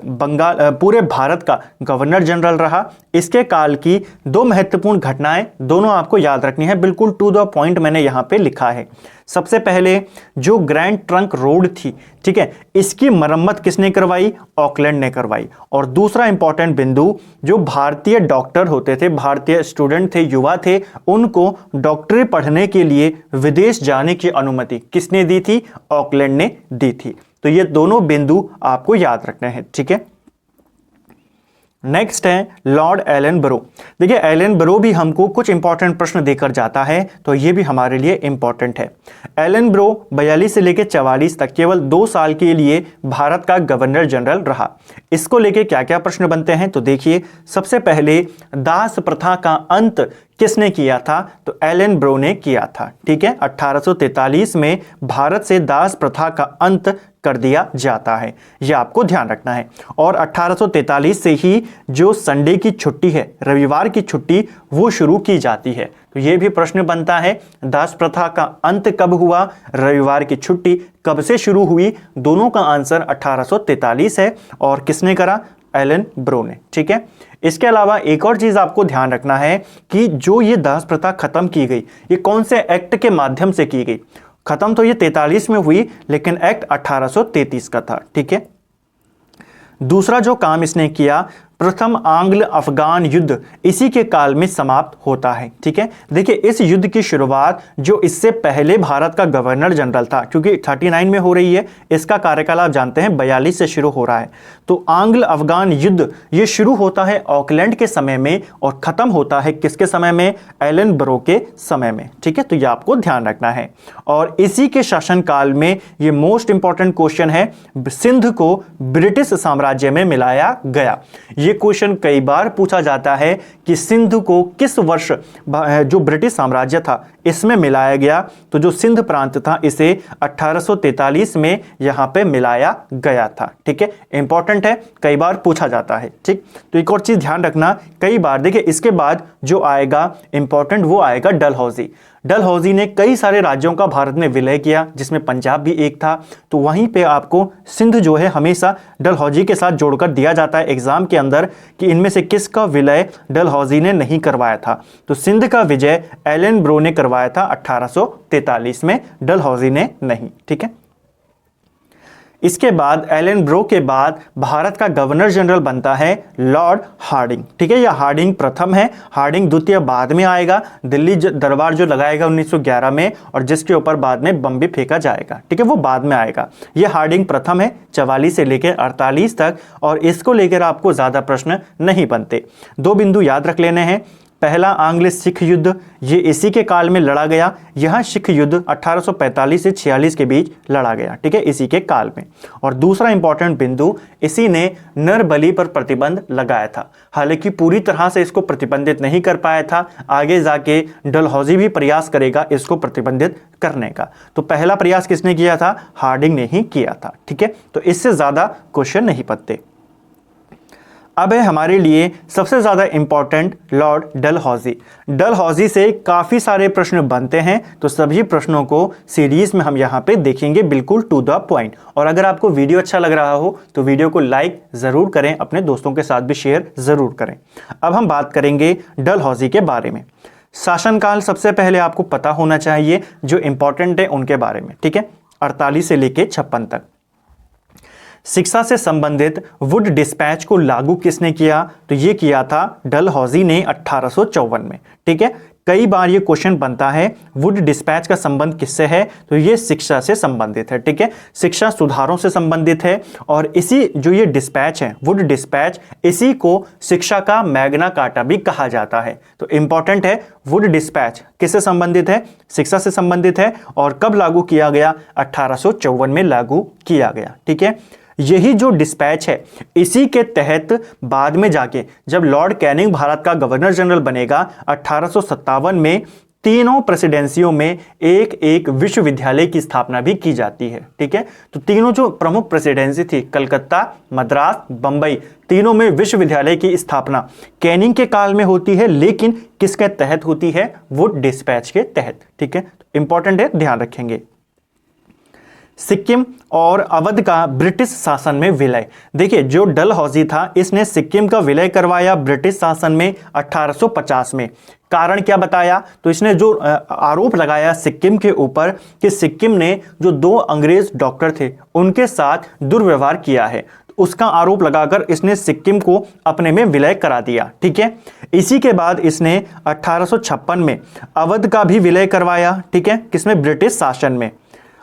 पूरे भारत का गवर्नर जनरल रहा। इसके काल की दो महत्वपूर्ण घटनाएं दोनों आपको याद रखनी है, बिल्कुल टू द पॉइंट मैंने यहां पे लिखा है। सबसे पहले जो ग्रैंड ट्रंक रोड थी, ठीक है, इसकी मरम्मत किसने करवाई? ऑकलैंड ने करवाई। और दूसरा इंपॉर्टेंट बिंदु, जो भारतीय डॉक्टर होते थे, भारतीय स्टूडेंट थे, युवा थे, उनको डॉक्टरी पढ़ने के लिए विदेश जाने की अनुमति किसने दी थी? ऑकलैंड ने दी थी। तो ये दोनों बिंदु आपको याद रखने हैं। ठीक है। नेक्स्ट है लॉर्ड एलन बरो। देखिए, एलन बरो भी हमको कुछ इंपॉर्टेंट प्रश्न देकर जाता है, तो ये भी हमारे लिए इंपॉर्टेंट है। एलन बरो 42 से लेकर 44 तक केवल 2 साल के लिए भारत का गवर्नर जनरल रहा। इसको लेके क्या क्या प्रश्न बनते हैं? तो देखिए, सबसे पहले दास प्रथा का अंत किसने किया था? तो एलन बरो ने किया था। ठीक है। 1843 में भारत से दास प्रथा का अंत कर दिया जाता है, यह आपको ध्यान रखना है। और 1843 से ही जो संडे की छुट्टी है, रविवार की छुट्टी, वो शुरू की जाती है। तो यह भी प्रश्न बनता है, दास प्रथा का अंत कब हुआ, रविवार की छुट्टी कब से शुरू हुई? दोनों का आंसर 1843 है। और किसने करा? एलन बरो ने। ठीक है। इसके अलावा एक और चीज आपको ध्यान रखना है कि जो ये दास प्रथा खत्म की गई, ये कौन से एक्ट के माध्यम से की गई? खत्म तो ये 43 में हुई, लेकिन एक्ट 1833 का था। ठीक है। दूसरा जो काम इसने किया, प्रथम आंग्ल अफगान युद्ध इसी के काल में समाप्त होता है। ठीक है। देखिए, इस युद्ध की शुरुआत जो इससे पहले भारत का गवर्नर जनरल था, क्योंकि 39 में हो रही है, इसका कार्यकाल आप जानते हैं 42 से शुरू हो रहा है। तो आंग्ल अफगान युद्ध ये शुरू होता है ऑकलैंड के समय में और खत्म होता है किसके समय में? एलन बरो के समय में। ठीक है। तो ये आपको ध्यान रखना है। और इसी के शासनकाल में ये मोस्ट इंपॉर्टेंट क्वेश्चन है, सिंध को ब्रिटिश साम्राज्य में मिलाया गया। ये क्वेश्चन कई बार पूछा जाता है कि सिंध को किस वर्ष जो ब्रिटिश साम्राज्य था इसमें मिलाया गया? तो जो सिंध प्रांत था इसे 1843 में यहां पे मिलाया गया था। ठीक है। इंपॉर्टेंट है, कई बार पूछा जाता है। ठीक। तो एक और चीज ध्यान रखना, कई बार देखिए इसके बाद जो आएगा इंपॉर्टेंट वो आएगा डलहौजी। डलहौजी ने कई सारे राज्यों का भारत में विलय किया, जिसमें पंजाब भी एक था। तो वहीं पे आपको सिंध जो है हमेशा डलहौजी के साथ जोड़कर दिया जाता है एग्जाम के अंदर कि इनमें से किसका विलय डलहौजी ने नहीं करवाया था। तो सिंध का विजय एलन ब्रो ने करवाया था 1843 में, डलहौजी ने नहीं। ठीक है, इसके बाद एलन ब्रो के बाद भारत का गवर्नर जनरल बनता है लॉर्ड हार्डिंग। ठीक है, यह हार्डिंग प्रथम है, हार्डिंग द्वितीय बाद में आएगा। दिल्ली दरबार जो लगाएगा 1911 में और जिसके ऊपर बाद में बम भी फेंका जाएगा, ठीक है, वो बाद में आएगा। यह हार्डिंग प्रथम है 44 से लेकर 48 तक, और इसको लेकर आपको ज्यादा प्रश्न नहीं बनते। 2 बिंदु याद रख लेने हैं। पहला आंग्ल सिख युद्ध, ये इसी के काल में लड़ा गया। यह सिख युद्ध 1845 से 46 के बीच लड़ा गया, ठीक है, इसी के काल में। और दूसरा इंपॉर्टेंट बिंदु, इसी ने नरबली पर प्रतिबंध लगाया था। हालांकि पूरी तरह से इसको प्रतिबंधित नहीं कर पाया था, आगे जाके डलहौजी भी प्रयास करेगा इसको प्रतिबंधित करने का। तो पहला प्रयास किसने किया था? हार्डिंग ने ही किया था। ठीक है, तो इससे ज्यादा क्वेश्चन नहीं पड़ते। अब है हमारे लिए सबसे ज्यादा इंपॉर्टेंट लॉर्ड डलहौजी। डलहौजी से काफी सारे प्रश्न बनते हैं, तो सभी प्रश्नों को सीरीज में हम यहाँ पे देखेंगे, बिल्कुल टू द पॉइंट। और अगर आपको वीडियो अच्छा लग रहा हो तो वीडियो को लाइक जरूर करें, अपने दोस्तों के साथ भी शेयर जरूर करें। अब हम बात करेंगे डलहौजी के बारे में। शासनकाल सबसे पहले आपको पता होना चाहिए, जो इंपॉर्टेंट है उनके बारे में। ठीक है, 48 से लेके 56 तक। शिक्षा से संबंधित वुड डिस्पैच को लागू किसने किया? तो ये किया था डलहौजी ने 1854 में। ठीक है, कई बार ये क्वेश्चन बनता है वुड डिस्पैच का संबंध किससे है? तो ये शिक्षा से संबंधित है। ठीक है, शिक्षा सुधारों से संबंधित है, और इसी जो ये डिस्पैच है वुड डिस्पैच, इसी को शिक्षा का मैग्ना कार्टा भी कहा जाता है। तो इंपॉर्टेंट है, वुड डिस्पैच किससे संबंधित है? शिक्षा से संबंधित है। और कब लागू किया गया? 1854 में लागू किया गया। ठीक है, यही जो डिस्पैच है, इसी के तहत बाद में जाके जब लॉर्ड कैनिंग भारत का गवर्नर जनरल बनेगा 1857 में, तीनों प्रेसिडेंसियों में एक एक विश्वविद्यालय की स्थापना भी की जाती है। ठीक है, तो तीनों जो प्रमुख प्रेसिडेंसी थी, कलकत्ता, मद्रास, बंबई, तीनों में विश्वविद्यालय की स्थापना कैनिंग के काल में होती है, लेकिन किसके तहत होती है? वुड डिस्पैच के तहत। ठीक है, तो इंपॉर्टेंट है, ध्यान रखेंगे। सिक्किम और अवध का ब्रिटिश शासन में विलय। देखिए, जो डलहौजी था इसने सिक्किम का विलय करवाया ब्रिटिश शासन में 1850 में। कारण क्या बताया? तो इसने जो आरोप लगाया सिक्किम के ऊपर कि सिक्किम ने जो 2 अंग्रेज डॉक्टर थे उनके साथ दुर्व्यवहार किया है, उसका आरोप लगाकर इसने सिक्किम को अपने में विलय करा दिया। ठीक है, इसी के बाद इसने 1856 में अवध का भी विलय करवाया। ठीक है, किसमें? ब्रिटिश शासन में,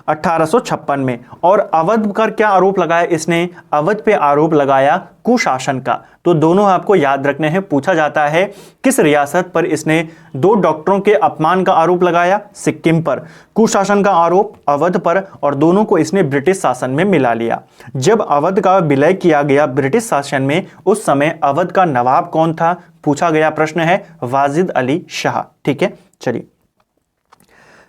1856 में। और अवध पर क्या आरोप लगाया इसने? अवध पे आरोप लगाया कुशासन का। तो दोनों आपको याद रखने हैं, पूछा जाता है किस रियासत पर इसने 2 डॉक्टरों के अपमान का आरोप लगाया? सिक्किम पर। कुशासन का आरोप अवध पर, और दोनों को इसने ब्रिटिश शासन में मिला लिया। जब अवध का विलय किया गया ब्रिटिश शासन में, उस समय अवध का नवाब कौन था? पूछा गया प्रश्न है, वाजिद अली शाह। ठीक है, चलिए।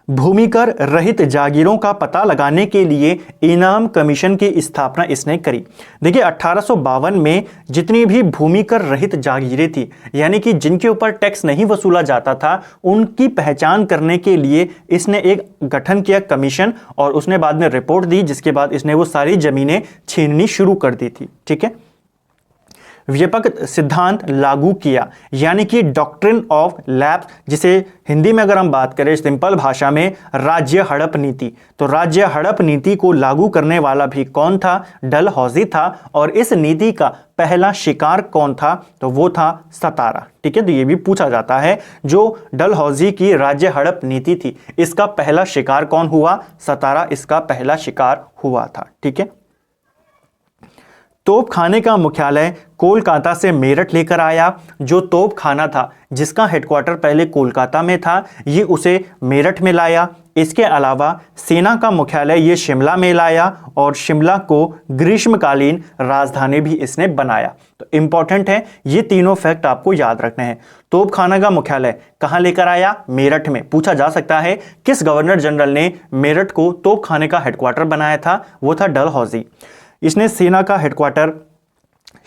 भूमिकर रहित जागीरों का पता लगाने के लिए इनाम कमीशन की स्थापना इसने करी। देखिए, 1852 में जितनी भी भूमिकर रहित जागीरें थी, यानी कि जिनके ऊपर टैक्स नहीं वसूला जाता था, उनकी पहचान करने के लिए इसने एक गठन किया कमीशन, और उसने बाद में रिपोर्ट दी, जिसके बाद इसने वो सारी जमीनें छीननी शुरू कर दी थी। ठीक है, व्यापक सिद्धांत लागू किया, यानी कि डॉक्ट्रिन ऑफ लैप्स, जिसे हिंदी में अगर हम बात करें सिंपल भाषा में राज्य हड़प नीति। तो राज्य हड़प नीति को लागू करने वाला भी कौन था? डलहौजी था। और इस नीति का पहला शिकार कौन था? तो वो था सतारा। ठीक है, तो ये भी पूछा जाता है, जो डलहौजी की राज्य हड़प नीति थी, इसका पहला शिकार कौन हुआ? सतारा इसका पहला शिकार हुआ था। ठीक है, तोपखाने का मुख्यालय कोलकाता से मेरठ लेकर आया। जो तोपखाना था जिसका हेडक्वार्टर पहले कोलकाता में था, ये उसे मेरठ में लाया। इसके अलावा सेना का मुख्यालय ये शिमला में लाया, और शिमला को ग्रीष्मकालीन राजधानी भी इसने बनाया। तो इंपॉर्टेंट है, ये तीनों फैक्ट आपको याद रखने हैं। तोपखाना का मुख्यालय कहां लेकर आया? मेरठ में। पूछा जा सकता है किस गवर्नर जनरल ने मेरठ को तोपखाने का हेडक्वार्टर बनाया था? वो था डलहौजी। इसने सेना का हेडक्वार्टर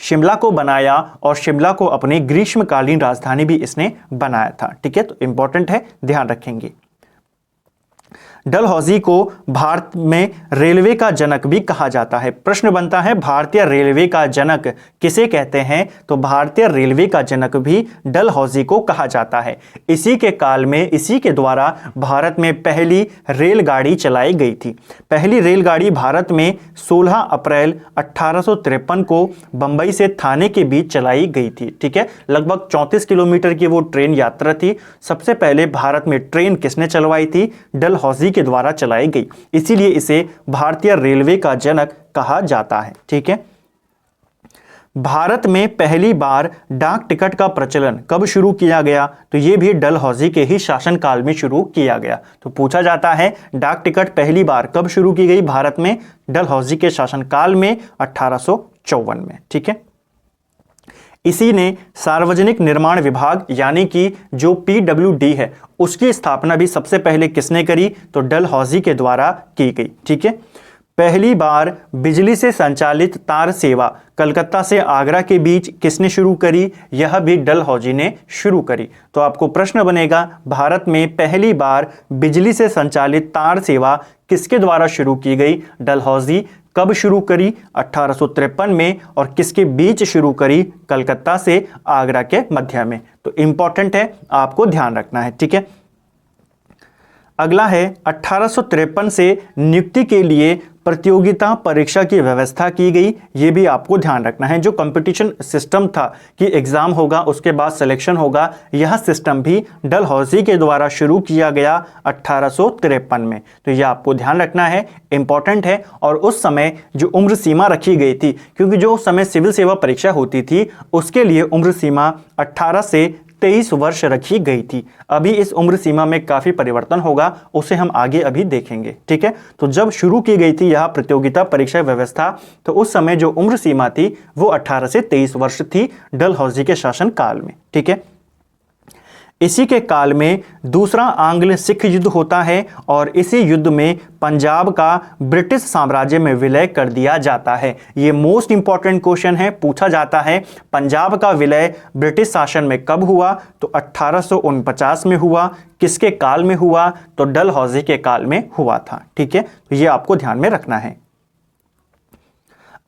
शिमला को बनाया, और शिमला को अपनी ग्रीष्मकालीन राजधानी भी इसने बनाया था। ठीक है, तो इंपॉर्टेंट है, ध्यान रखेंगे। डलहौजी को भारत में रेलवे का जनक भी कहा जाता है। प्रश्न बनता है भारतीय रेलवे का जनक किसे कहते हैं, तो भारतीय रेलवे का जनक भी डलहौजी को कहा जाता है। इसी के काल में, इसी के द्वारा भारत में पहली रेलगाड़ी चलाई गई थी। पहली रेलगाड़ी भारत में 16 अप्रैल 1853 को बंबई से थाने के बीच चलाई गई थी। ठीक है, लगभग 34 किलोमीटर की वो ट्रेन यात्रा थी। सबसे पहले भारत में ट्रेन किसने चलवाई थी, डलहौजी के द्वारा चलाई गई, इसीलिए इसे भारतीय रेलवे का जनक कहा जाता है। ठीक है, भारत में पहली बार डाक टिकट का प्रचलन कब शुरू किया गया, तो यह भी डलहौजी के ही शासनकाल में शुरू किया गया। तो पूछा जाता है डाक टिकट पहली बार कब शुरू की गई भारत में, डलहौजी के शासनकाल में 1854 में। ठीक है, इसी ने सार्वजनिक निर्माण विभाग यानी कि जो PWD है उसकी स्थापना भी सबसे पहले किसने करी, तो डलहौजी के द्वारा की गई। ठीक है, पहली बार बिजली से संचालित तार सेवा कलकत्ता से आगरा के बीच किसने शुरू करी, यह भी डलहौजी ने शुरू करी। तो आपको प्रश्न बनेगा भारत में पहली बार बिजली से संचालित तार सेवा किसके द्वारा शुरू की गई, डलहौजी कब शुरू करी, 1853 में, और किसके बीच शुरू करी, कलकत्ता से आगरा के मध्य में। तो इंपॉर्टेंट है, आपको ध्यान रखना है। ठीक है, अगला है 1853 से नियुक्ति के लिए प्रतियोगिता परीक्षा की व्यवस्था की गई। ये भी आपको ध्यान रखना है। जो कंपटीशन सिस्टम था कि एग्जाम होगा उसके बाद सिलेक्शन होगा, यह सिस्टम भी डलहौजी के द्वारा शुरू किया गया 1853 में। तो यह आपको ध्यान रखना है, इंपॉर्टेंट है। और उस समय जो उम्र सीमा रखी गई थी, क्योंकि जो उस समय सिविल सेवा परीक्षा होती थी उसके लिए उम्र सीमा 18 से 23 वर्ष रखी गई थी। अभी इस उम्र सीमा में काफी परिवर्तन होगा, उसे हम आगे अभी देखेंगे। ठीक है, तो जब शुरू की गई थी यह प्रतियोगिता परीक्षा व्यवस्था, तो उस समय जो उम्र सीमा थी वो 18 से 23 वर्ष थी डलहौजी के शासन काल में। ठीक है, इसी के काल में दूसरा आंग्ल सिख युद्ध होता है और इसी युद्ध में पंजाब का ब्रिटिश साम्राज्य में विलय कर दिया जाता है। ये मोस्ट इंपॉर्टेंट क्वेश्चन है, पूछा जाता है पंजाब का विलय ब्रिटिश शासन में कब हुआ, तो 1849 में हुआ। किसके काल में हुआ, तो डलहौजी के काल में हुआ था। ठीक है, तो ये आपको ध्यान में रखना है।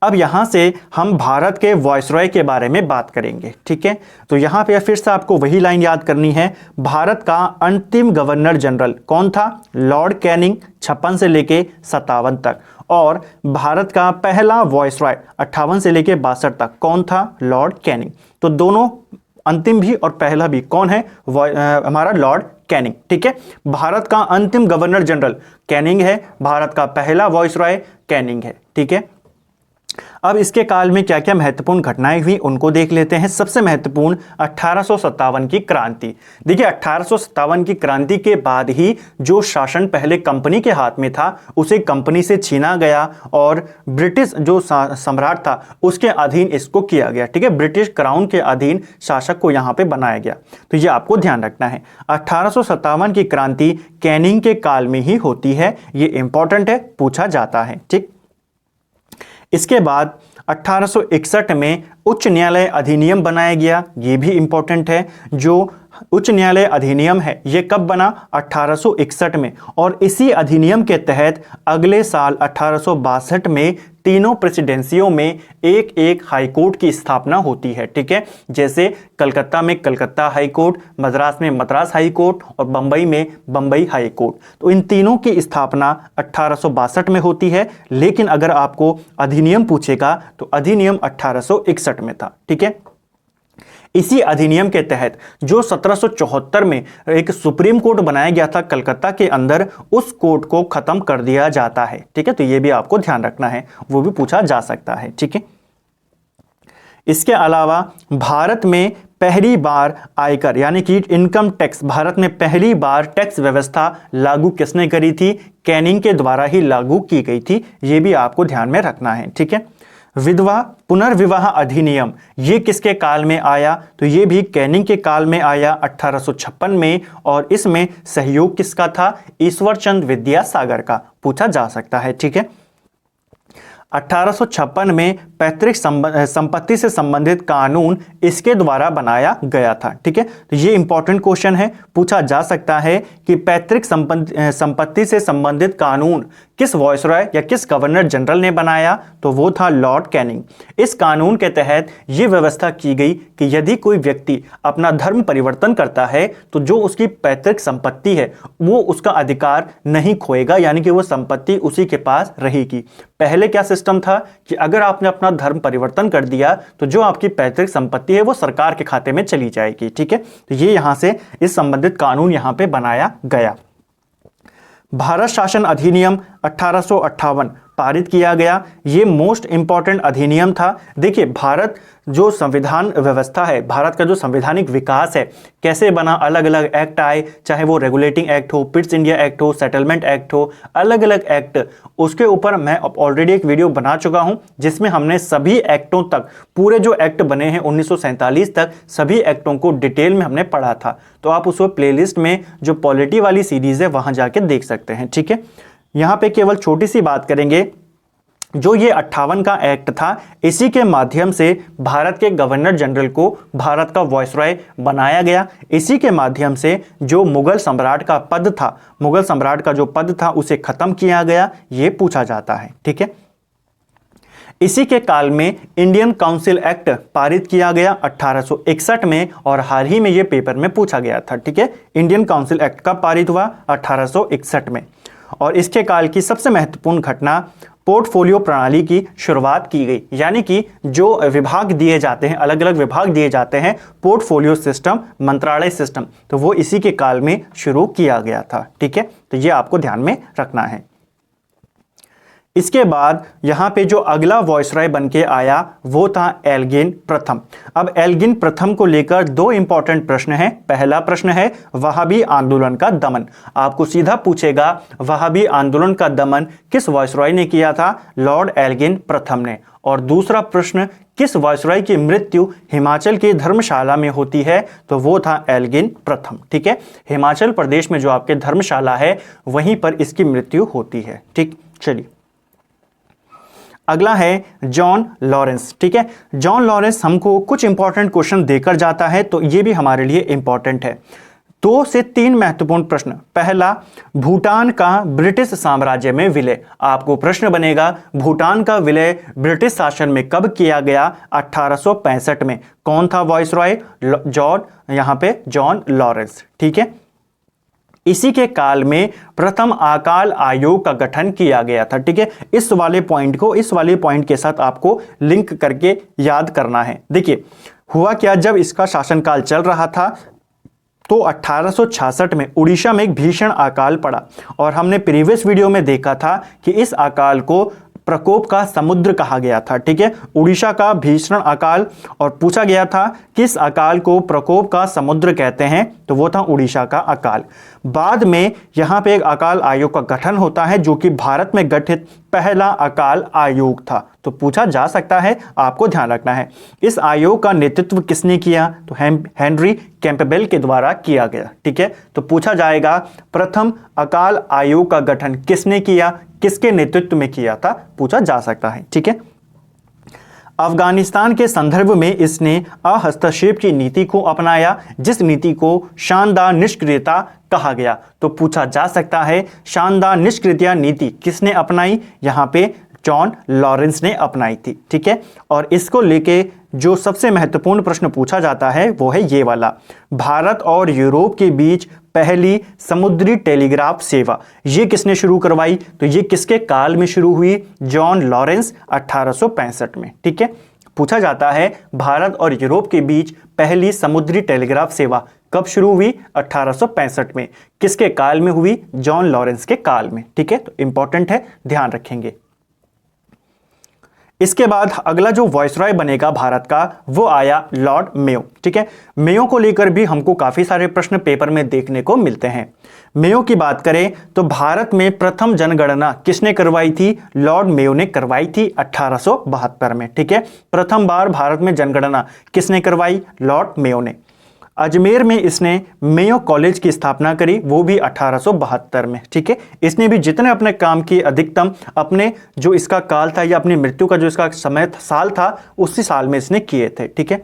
अब यहां से हम भारत के वॉइसरॉय के बारे में बात करेंगे। ठीक है, तो यहां पे फिर से आपको वही लाइन याद करनी है। भारत का अंतिम गवर्नर जनरल कौन था, लॉर्ड कैनिंग, 56 से लेके 57 तक। और भारत का पहला वॉइसरॉय 58 से लेके 62 तक कौन था, लॉर्ड कैनिंग। तो दोनों, अंतिम भी और पहला भी, कौन है, हमारा लॉर्ड कैनिंग। ठीक है, भारत का अंतिम गवर्नर जनरल कैनिंग है, भारत का पहला वॉइसरॉय कैनिंग है। ठीक है, अब इसके काल में क्या क्या महत्वपूर्ण घटनाएं हुई उनको देख लेते हैं। सबसे महत्वपूर्ण 1857 की क्रांति। देखिए 1857 की क्रांति के बाद ही जो शासन पहले कंपनी के हाथ में था उसे कंपनी से छीना गया और ब्रिटिश जो सम्राट था उसके अधीन इसको किया गया। ठीक है, ब्रिटिश क्राउन के अधीन शासक को यहां पे बनाया गया। तो ये आपको ध्यान रखना है। 1857 की क्रांति कैनिंग के काल में ही होती है, ये इंपॉर्टेंट है, पूछा जाता है। ठीक, इसके बाद 1861 में उच्च न्यायालय अधिनियम बनाया गया, ये भी इंपॉर्टेंट है। जो उच्च न्यायालय अधिनियम है ये कब बना, 1861 में। और इसी अधिनियम के तहत अगले साल 1862 में तीनों प्रेसिडेंसियों में एक एक हाई कोर्ट की स्थापना होती है। ठीक है, जैसे कलकत्ता में कलकत्ता हाई कोर्ट, मद्रास में मद्रास हाई कोर्ट और बंबई में बंबई हाई कोर्ट। तो इन तीनों की स्थापना 1862 में होती है, लेकिन अगर आपको अधिनियम पूछेगा तो अधिनियम 1861 में था। ठीक है, इसी अधिनियम के तहत जो 1774 में एक सुप्रीम कोर्ट बनाया गया था कलकत्ता के अंदर, उस कोर्ट को खत्म कर दिया जाता है। ठीक है, तो यह भी आपको ध्यान रखना है, वो भी पूछा जा सकता है। ठीक है, इसके अलावा भारत में पहली बार आयकर यानी कि इनकम टैक्स, भारत में पहली बार टैक्स व्यवस्था लागू किसने करी थी, कैनिंग के द्वारा ही लागू की गई थी, ये भी आपको ध्यान में रखना है। ठीक है, विधवा पुनर्विवाह अधिनियम ये किसके काल में आया, तो ये भी कैनिंग के काल में आया 1856 में। और इसमें सहयोग किसका था, ईश्वर चंद विद्यासागर का, पूछा जा सकता है। ठीक है, 1856 में पैतृक संपत्ति से संबंधित कानून इसके द्वारा बनाया गया था। ठीक है, तो ये इंपॉर्टेंट क्वेश्चन है, पूछा जा सकता है कि पैतृक संपत्ति से संबंधित कानून किस वायसरॉय या किस गवर्नर जनरल ने बनाया, तो वो था लॉर्ड कैनिंग। इस कानून के तहत ये व्यवस्था की गई कि यदि कोई व्यक्ति अपना धर्म परिवर्तन करता है तो जो उसकी पैतृक संपत्ति है वो उसका अधिकार नहीं खोएगा, यानी कि वो संपत्ति उसी के पास रहेगी। पहले क्या सिस्टम था कि अगर आपने अपना धर्म परिवर्तन कर दिया तो जो आपकी पैतृक संपत्ति है वो सरकार के खाते में चली जाएगी। ठीक है, तो ये यहां से इस संबंधित कानून यहां पे बनाया गया। भारत शासन अधिनियम 1858 पारित किया गया। ये मोस्ट इंपॉर्टेंट अधिनियम था। देखिए, भारत जो संविधान व्यवस्था है, भारत का जो संवैधानिक विकास है, कैसे बना, अलग अलग एक्ट आए, चाहे वो रेगुलेटिंग एक्ट हो, पिट्स इंडिया एक्ट हो, सेटलमेंट एक्ट हो, अलग अलग एक्ट, उसके ऊपर मैं ऑलरेडी एक वीडियो बना चुका हूं जिसमें हमने सभी एक्टों तक, पूरे जो एक्ट बने हैं 1947 तक, सभी एक्टों को डिटेल में हमने पढ़ा था। तो आप उस प्लेलिस्ट में जो पॉलिटी वाली सीरीज है वहां जाके देख सकते हैं। ठीक है, यहां पे केवल छोटी सी बात करेंगे, जो ये 58 का एक्ट था, इसी के माध्यम से भारत के गवर्नर जनरल को भारत का वायसरॉय बनाया गया। इसी के माध्यम से जो मुगल सम्राट का पद था, मुगल सम्राट का जो पद था उसे खत्म किया गया, ये पूछा जाता है। ठीक है, इसी के काल में इंडियन काउंसिल एक्ट पारित किया गया 1861 में, और हाल ही में ये पेपर में पूछा गया था। ठीक है, इंडियन काउंसिल एक्ट कब पारित हुआ? 1861 में। और इसके काल की सबसे महत्वपूर्ण घटना, पोर्टफोलियो प्रणाली की शुरुआत की गई, यानी कि जो विभाग दिए जाते हैं, अलग अलग विभाग दिए जाते हैं, पोर्टफोलियो सिस्टम, मंत्रालय सिस्टम, तो वो इसी के काल में शुरू किया गया था। ठीक है, तो ये आपको ध्यान में रखना है। इसके बाद यहाँ पे जो अगला वॉइसरॉय बन के आया वो था एल्गिन प्रथम। अब एल्गिन प्रथम को लेकर दो इंपॉर्टेंट प्रश्न हैं। पहला प्रश्न है वहाबी आंदोलन का दमन। आपको सीधा पूछेगा वहाबी आंदोलन का दमन किस वॉइसरॉय ने किया था? लॉर्ड एल्गिन प्रथम ने। और दूसरा प्रश्न, किस वॉइसरॉय की मृत्यु हिमाचल की धर्मशाला में होती है? तो वो था एल्गिन प्रथम। ठीक है, हिमाचल प्रदेश में जो आपके धर्मशाला है वहीं पर इसकी मृत्यु होती है। ठीक, चलिए अगला है जॉन लॉरेंस। ठीक है, जॉन लॉरेंस हमको कुछ इंपॉर्टेंट क्वेश्चन देकर जाता है, तो ये भी हमारे लिए इंपॉर्टेंट है। 2 से 3 महत्वपूर्ण प्रश्न। पहला, भूटान का ब्रिटिश साम्राज्य में विलय। आपको प्रश्न बनेगा भूटान का विलय ब्रिटिश शासन में कब किया गया? 1865 में। कौन था वॉइसरॉय? John Lawrence. ठीक है, इसी के काल में प्रथम अकाल आयोग का गठन किया गया था। ठीक है, इस वाले पॉइंट के साथ आपको लिंक करके याद करना है। देखिए हुआ क्या, जब इसका शासनकाल चल रहा था तो 1866 में उड़ीसा में एक भीषण अकाल पड़ा, और हमने प्रीवियस वीडियो में देखा था कि इस अकाल को प्रकोप का समुद्र कहा गया था। ठीक है, उड़ीसा का भीषण अकाल, और पूछा गया था किस अकाल को प्रकोप का समुद्र कहते हैं? तो वो था उड़ीसा का अकाल। बाद में यहां पे एक अकाल आयोग का गठन होता है जो कि भारत में गठित पहला अकाल आयोग था। तो पूछा जा सकता है, आपको ध्यान रखना है, इस आयोग का नेतृत्व किसने किया? तो हेनरी कैंपबेल के द्वारा किया गया। ठीक है, तो पूछा जाएगा प्रथम अकाल आयोग का गठन किसने किया, किसके नेतृत्व में किया था, पूछा जा सकता है। ठीक है, अफगानिस्तान के संदर्भ में इसने हस्तक्षेप की नीति को अपनाया, जिस नीति को शानदार निष्क्रियता कहा गया। तो पूछा जा सकता है शानदार निष्क्रियता नीति किसने अपनाई? यहाँ पे जॉन लॉरेंस ने अपनाई थी। ठीक है, और इसको लेके जो सबसे महत्वपूर्ण प्रश्न पूछा जाता है वो है ये वाला, भारत और यूरोप के बीच पहली समुद्री टेलीग्राफ सेवा ये किसने शुरू करवाई? तो ये किसके काल में शुरू हुई? जॉन लॉरेंस 1865 में। ठीक है, पूछा जाता है भारत और यूरोप के बीच पहली समुद्री टेलीग्राफ सेवा कब शुरू हुई? 1865 में। किसके काल में हुई? जॉन लॉरेंस के काल में। ठीक है, तो इंपॉर्टेंट है, ध्यान रखेंगे। इसके बाद अगला जो वॉइसरॉय बनेगा भारत का वो आया लॉर्ड मेयो। ठीक है, मेयो को लेकर भी हमको काफी सारे प्रश्न पेपर में देखने को मिलते हैं। मेयो की बात करें तो भारत में प्रथम जनगणना किसने करवाई थी? लॉर्ड मेयो ने करवाई थी 1872 में। ठीक है, प्रथम बार भारत में जनगणना किसने करवाई? लॉर्ड मेयो ने। अजमेर में इसने मेयो कॉलेज की स्थापना करी, वो भी 1872 में। ठीक है, इसने भी जितने अपने काम किए अधिकतम अपने जो इसका काल था या अपनी मृत्यु का जो इसका समय साल था उसी साल में इसने किए थे। ठीक है,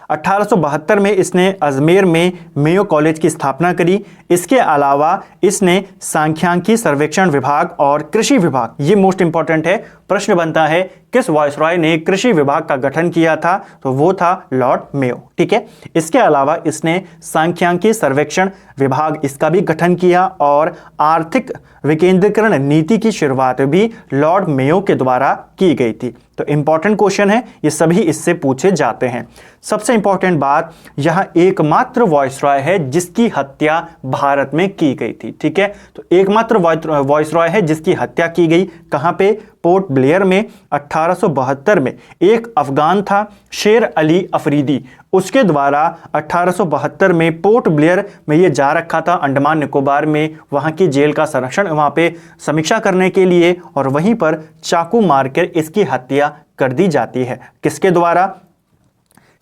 1872 में इसने अजमेर में मेयो कॉलेज की स्थापना करी। इसके अलावा इसने सांख्यिकी सर्वेक्षण विभाग और कृषि विभाग, ये मोस्ट इंपॉर्टेंट है, प्रश्न बनता है किस वायसरॉय ने कृषि विभाग का गठन किया था, तो वो था लॉर्ड मेयो। ठीक है, इसके अलावा इसने सांख्यिकी सर्वेक्षण विभाग इसका भी गठन किया और आर्थिक विकेंद्रीकरण नीति की शुरुआत भी लॉर्ड मेयो के द्वारा की गई थी। तो इंपॉर्टेंट क्वेश्चन है, ये सभी इससे पूछे जाते हैं। सबसे इंपॉर्टेंट बात, यह एकमात्र वायसरॉय है जिसकी हत्या भारत में की गई थी। ठीक है, तो एकमात्र वायसरॉय है जिसकी हत्या की गई, कहां पे? पोर्ट ब्लेयर में। 1872 में एक अफगान था शेर अली अफरीदी, उसके द्वारा 1872 में पोर्ट ब्लेयर में ये जा रखा था अंडमान निकोबार में, वहां की जेल का संरक्षण वहां पे समीक्षा करने के लिए, और वहीं पर चाकू मारकर इसकी हत्या कर दी जाती है। किसके द्वारा?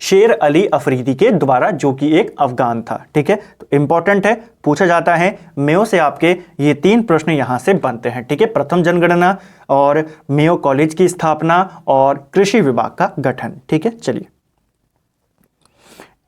शेर अली अफरीदी के द्वारा, जो कि एक अफगान था। ठीक है, तो इंपॉर्टेंट है, पूछा जाता है। मेयो से आपके ये 3 प्रश्न यहां से बनते हैं। ठीक है, प्रथम जनगणना और मेयो कॉलेज की स्थापना और कृषि विभाग का गठन। ठीक है, चलिए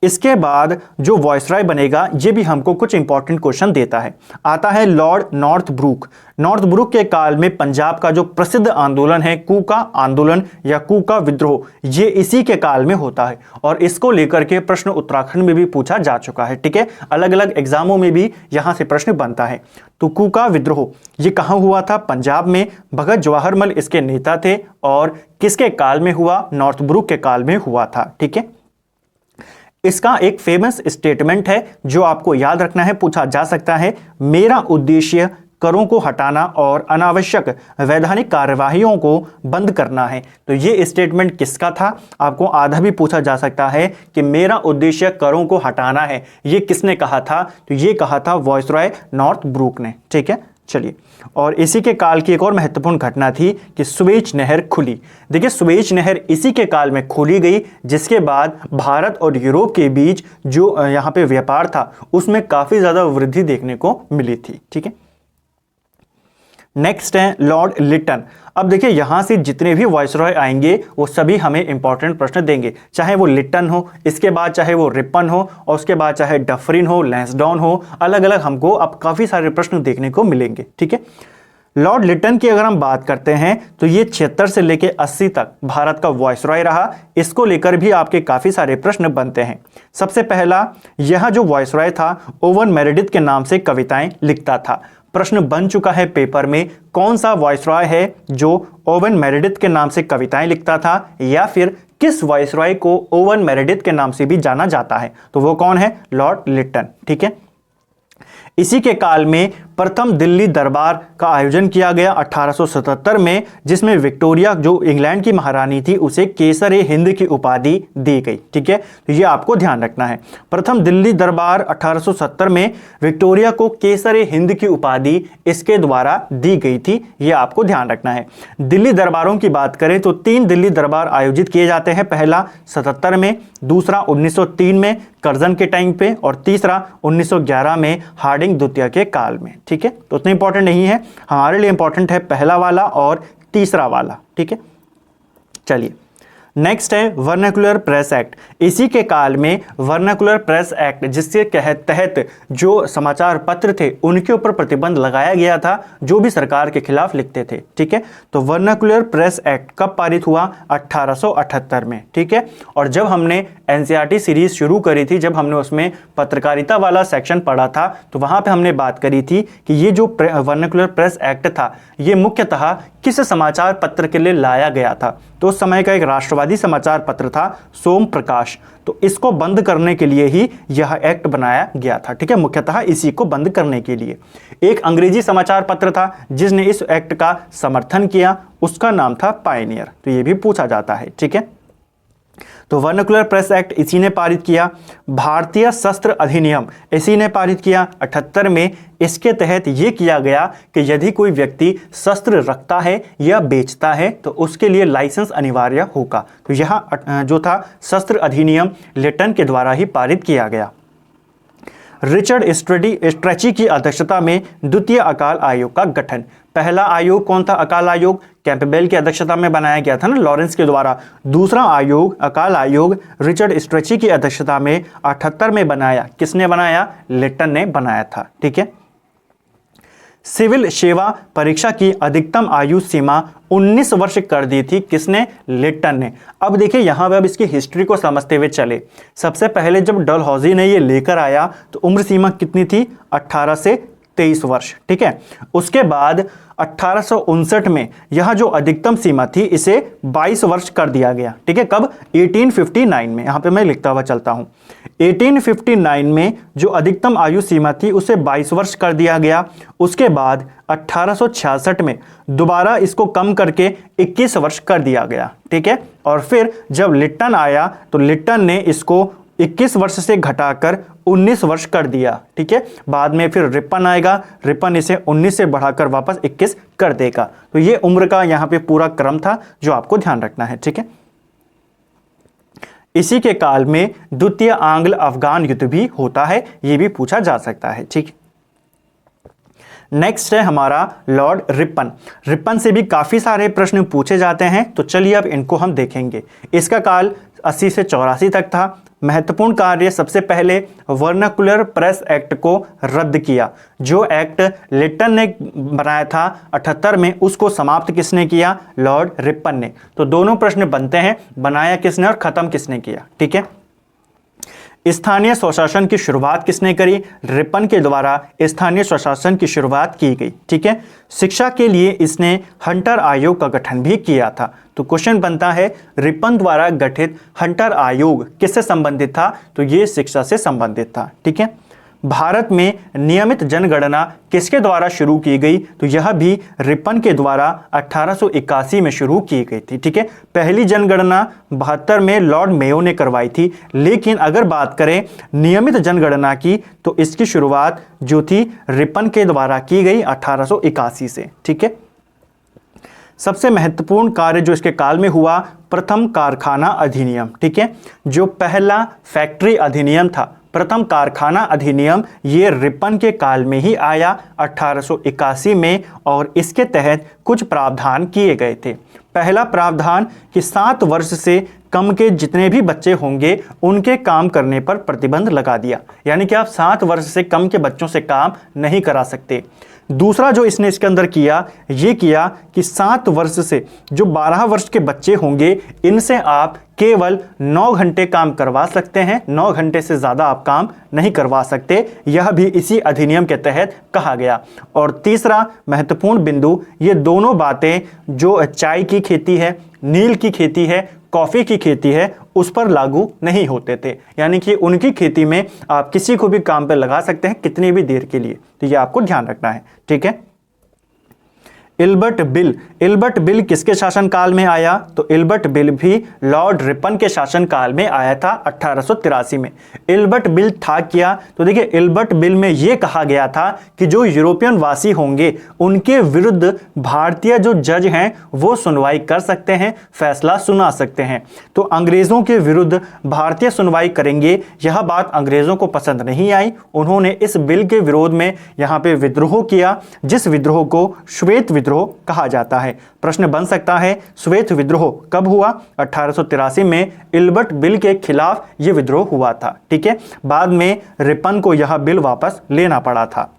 इसके बाद जो वायसरॉय बनेगा ये भी हमको कुछ इंपॉर्टेंट क्वेश्चन देता है। आता है लॉर्ड नॉर्थब्रूक। नॉर्थब्रूक के काल में पंजाब का जो प्रसिद्ध आंदोलन है कूका आंदोलन या कूका विद्रोह, ये इसी के काल में होता है और इसको लेकर के प्रश्न उत्तराखंड में भी पूछा जा चुका है। ठीक है, अलग अलग एग्जामों में भी यहां से प्रश्न बनता है। तो कूका विद्रोह ये कहां हुआ था? पंजाब में। भगत जवाहरमल इसके नेता थे और किसके काल में हुआ? नॉर्थब्रूक के काल में हुआ था। ठीक है, इसका एक फेमस स्टेटमेंट है जो आपको याद रखना है, पूछा जा सकता है। मेरा उद्देश्य करों को हटाना और अनावश्यक वैधानिक कार्यवाहियों को बंद करना है। तो ये स्टेटमेंट किसका था? आपको आधा भी पूछा जा सकता है कि मेरा उद्देश्य करों को हटाना है, ये किसने कहा था? तो ये कहा था वायसरॉय नॉर्थब्रूक ने। ठीक है, चलिए, और इसी के काल की एक और महत्वपूर्ण घटना थी कि सुएज नहर खुली। देखिए, सुएज नहर इसी के काल में खोली गई, जिसके बाद भारत और यूरोप के बीच जो यहाँ पे व्यापार था उसमें काफी ज्यादा वृद्धि देखने को मिली थी। ठीक है, नेक्स्ट है लॉर्ड लिटन। अब देखिए यहां से जितने भी वायसरॉय आएंगे वो सभी हमें इंपॉर्टेंट प्रश्न देंगे, चाहे वो लिटन हो, इसके बाद चाहे वो रिपन हो, और उसके बाद चाहे डफरिन हो, लैंसडाउन हो, अलग अलग हमको अब काफी सारे प्रश्न देखने को मिलेंगे। ठीक है, लॉर्ड लिटन की अगर हम बात करते हैं तो ये 76 से लेकर 80 तक भारत का वायसरॉय रहा। इसको लेकर भी आपके काफी सारे प्रश्न बनते हैं। सबसे पहला, यह जो वायसरॉय था ओवन मेरेडिथ के नाम से कविताएं लिखता था। प्रश्न बन चुका है पेपर में, कौन सा वायसरॉय है जो ओवन मेरेडिथ के नाम से कविताएं लिखता था, या फिर किस वायसरॉय को ओवन मेरेडिथ के नाम से भी जाना जाता है? तो वो कौन है? लॉर्ड लिटन। ठीक है, इसी के काल में प्रथम दिल्ली दरबार का आयोजन किया गया 1877 में, जिसमें विक्टोरिया जो इंग्लैंड की महारानी थी उसे केसर हिंद की उपाधि दी गई। ठीक है, तो ये आपको ध्यान रखना है। प्रथम दिल्ली दरबार 1870 में विक्टोरिया को केसर हिंद की उपाधि इसके द्वारा दी गई थी, ये आपको ध्यान रखना है। दिल्ली दरबारों की बात करें तो 3 दिल्ली दरबार आयोजित किए जाते हैं। पहला 77 में, दूसरा 1903 में कर्जन के टाइम पे, और तीसरा 1911 में हार्डिंग द्वितीय के काल में। ठीक है, तो उतना इंपॉर्टेंट नहीं है, हमारे लिए इंपॉर्टेंट है पहला वाला और तीसरा वाला। ठीक है, चलिए नेक्स्ट है वर्नाकुलर प्रेस एक्ट। इसी के काल में वर्नाकुलर प्रेस एक्ट, जिसके तहत जो समाचार पत्र थे उनके ऊपर प्रतिबंध लगाया गया था जो भी सरकार के खिलाफ लिखते थे। ठीक है, तो वर्नाकुलर प्रेस एक्ट कब पारित हुआ? 1878 में। ठीक है, और जब हमने एनसीईआरटी सीरीज शुरू करी थी, जब हमने उसमें पत्रकारिता वाला सेक्शन पढ़ा था, तो वहां पे हमने बात करी थी कि ये जो वर्नाकुलर प्रेस एक्ट था ये मुख्यतः किस समाचार पत्र के लिए लाया गया था? तो उस समय का एक राष्ट्रवादी समाचार पत्र था सोम प्रकाश, तो इसको बंद करने के लिए ही यह एक्ट बनाया गया था। ठीक है, मुख्यतः इसी को बंद करने के लिए। एक अंग्रेजी समाचार पत्र था जिसने इस एक्ट का समर्थन किया, उसका नाम था पायनियर, तो ये भी पूछा जाता है। ठीक है, तो वर्नाकुलर प्रेस एक्ट इसी ने पारित किया। भारतीय शस्त्र अधिनियम इसी ने पारित किया 78 में। इसके तहत यह किया गया कि यदि कोई व्यक्ति शस्त्र रखता है या बेचता है तो उसके लिए लाइसेंस अनिवार्य होगा। तो यह जो था शस्त्र अधिनियम लिटन के द्वारा ही पारित किया गया। रिचर्ड स्ट्रेची की अध्यक्षता में द्वितीय अकाल आयोग का गठन। पहला आयोग कौन था? अकाल आयोग कैंपबेल की अध्यक्षता में बनाया गया था ना, लॉरेंस के द्वारा। दूसरा आयोग अकाल आयोग रिचर्ड स्ट्रेची की अध्यक्षता में 78 में बनाया। किसने बनाया? लिटन ने बनाया था। ठीक है। सिविल सेवा परीक्षा की अधिकतम आयु सीमा 19 वर्ष कर दी थी। किसने? लिटन ने। अब देखिए यहां पे अब इसकी हिस्ट्री को समझते हुए चले। सबसे पहले जब डलहौजी ने ये लेकर आया तो उम्र सीमा कितनी थी? 18 से 23 वर्ष। ठीक है। उसके बाद 1859 में यह जो अधिकतम सीमा थी इसे 22 वर्ष कर दिया गया। ठीक है। कब? 1859 में। यहां पे मैं लिखता हुआ चलता हूं। 1859 में जो अधिकतम आयु सीमा थी उसे 22 वर्ष कर दिया गया। उसके बाद 1866 में दोबारा इसको कम करके 21 वर्ष कर दिया गया। ठीक है। और फिर जब लिटन आया तो लिटन ने इसको 21 वर्ष से घटाकर 19 वर्ष कर दिया। ठीक है। बाद में फिर रिपन आएगा, रिपन इसे 19 से बढ़ाकर वापस 21 कर देगा। तो ये उम्र का यहां पे पूरा क्रम था जो आपको ध्यान रखना है। ठीक है। इसी के काल में द्वितीय आंग्ल अफगान युद्ध भी होता है, यह भी पूछा जा सकता है। ठीक। नेक्स्ट है हमारा लॉर्ड रिपन। रिपन से भी काफी सारे प्रश्न पूछे जाते हैं, तो चलिए अब इनको हम देखेंगे। इसका काल 80 से 84 तक था। महत्वपूर्ण कार्य, सबसे पहले वर्नाकुलर प्रेस एक्ट को रद्द किया। जो एक्ट लिटन ने बनाया था 78 में, उसको समाप्त किसने किया? लॉर्ड रिपन ने। तो दोनों प्रश्न बनते हैं, बनाया किसने और खत्म किसने किया। ठीक है। स्थानीय स्वशासन की शुरुआत किसने करी? रिपन के द्वारा स्थानीय स्वशासन की शुरुआत की गई। ठीक है। शिक्षा के लिए इसने हंटर आयोग का गठन भी किया था। तो क्वेश्चन बनता है रिपन द्वारा गठित हंटर आयोग किससे संबंधित था? तो ये शिक्षा से संबंधित था। ठीक है। भारत में नियमित जनगणना किसके द्वारा शुरू की गई? तो यह भी रिपन के द्वारा 1881 में शुरू की गई थी। ठीक है। पहली जनगणना 72 में लॉर्ड मेयो ने करवाई थी, लेकिन अगर बात करें नियमित जनगणना की तो इसकी शुरुआत जो थी रिपन के द्वारा की गई 1881 से। ठीक है। सबसे महत्वपूर्ण कार्य जो इसके काल में हुआ, प्रथम कारखाना अधिनियम। ठीक है। जो पहला फैक्ट्री अधिनियम था, प्रथम कारखाना अधिनियम, ये रिपन के काल में ही आया 1881 में, और इसके तहत कुछ प्रावधान किए गए थे। पहला प्रावधान कि 7 वर्ष से कम के जितने भी बच्चे होंगे उनके काम करने पर प्रतिबंध लगा दिया। यानी कि आप 7 वर्ष से कम के बच्चों से काम नहीं करा सकते। दूसरा जो इसने इसके अंदर किया, ये किया कि 7 वर्ष से जो 12 वर्ष के बच्चे होंगे इनसे आप केवल 9 घंटे काम करवा सकते हैं, 9 घंटे से ज़्यादा आप काम नहीं करवा सकते। यह भी इसी अधिनियम के तहत कहा गया। और तीसरा महत्वपूर्ण बिंदु, ये दोनों बातें जो चाय की खेती है, नील की खेती है, कॉफ़ी की खेती है, उस पर लागू नहीं होते थे। यानी कि उनकी खेती में आप किसी को भी काम पर लगा सकते हैं कितनी भी देर के लिए। तो ये आपको ध्यान रखना है। ठीक है। इल्बर्ट बिल, इल्बर्ट बिल किसके शासनकाल में आया? तो इल्बर्ट बिल भी लॉर्ड रिपन के शासनकाल में आया था 1883 में। इल्बर्ट बिल था क्या? तो देखिए इल्बर्ट बिल में यह कहा गया था कि जो यूरोपियन वासी होंगे उनके विरुद्ध भारतीय जो जज हैं वो सुनवाई कर सकते हैं, फैसला सुना सकते हैं। तो अंग्रेजों के विरुद्ध भारतीय सुनवाई करेंगे, यह बात अंग्रेजों को पसंद नहीं आई। उन्होंने इस बिल के विरोध में यहाँ पे विद्रोह किया, जिस विद्रोह को श्वेत विद्रोह कहा जाता है। प्रश्न बन सकता है श्वेत विद्रोह कब हुआ? 1883 में इल्बर्ट बिल के खिलाफ यह विद्रोह हुआ था। ठीक है। बाद में रिपन को यह बिल वापस लेना पड़ा था।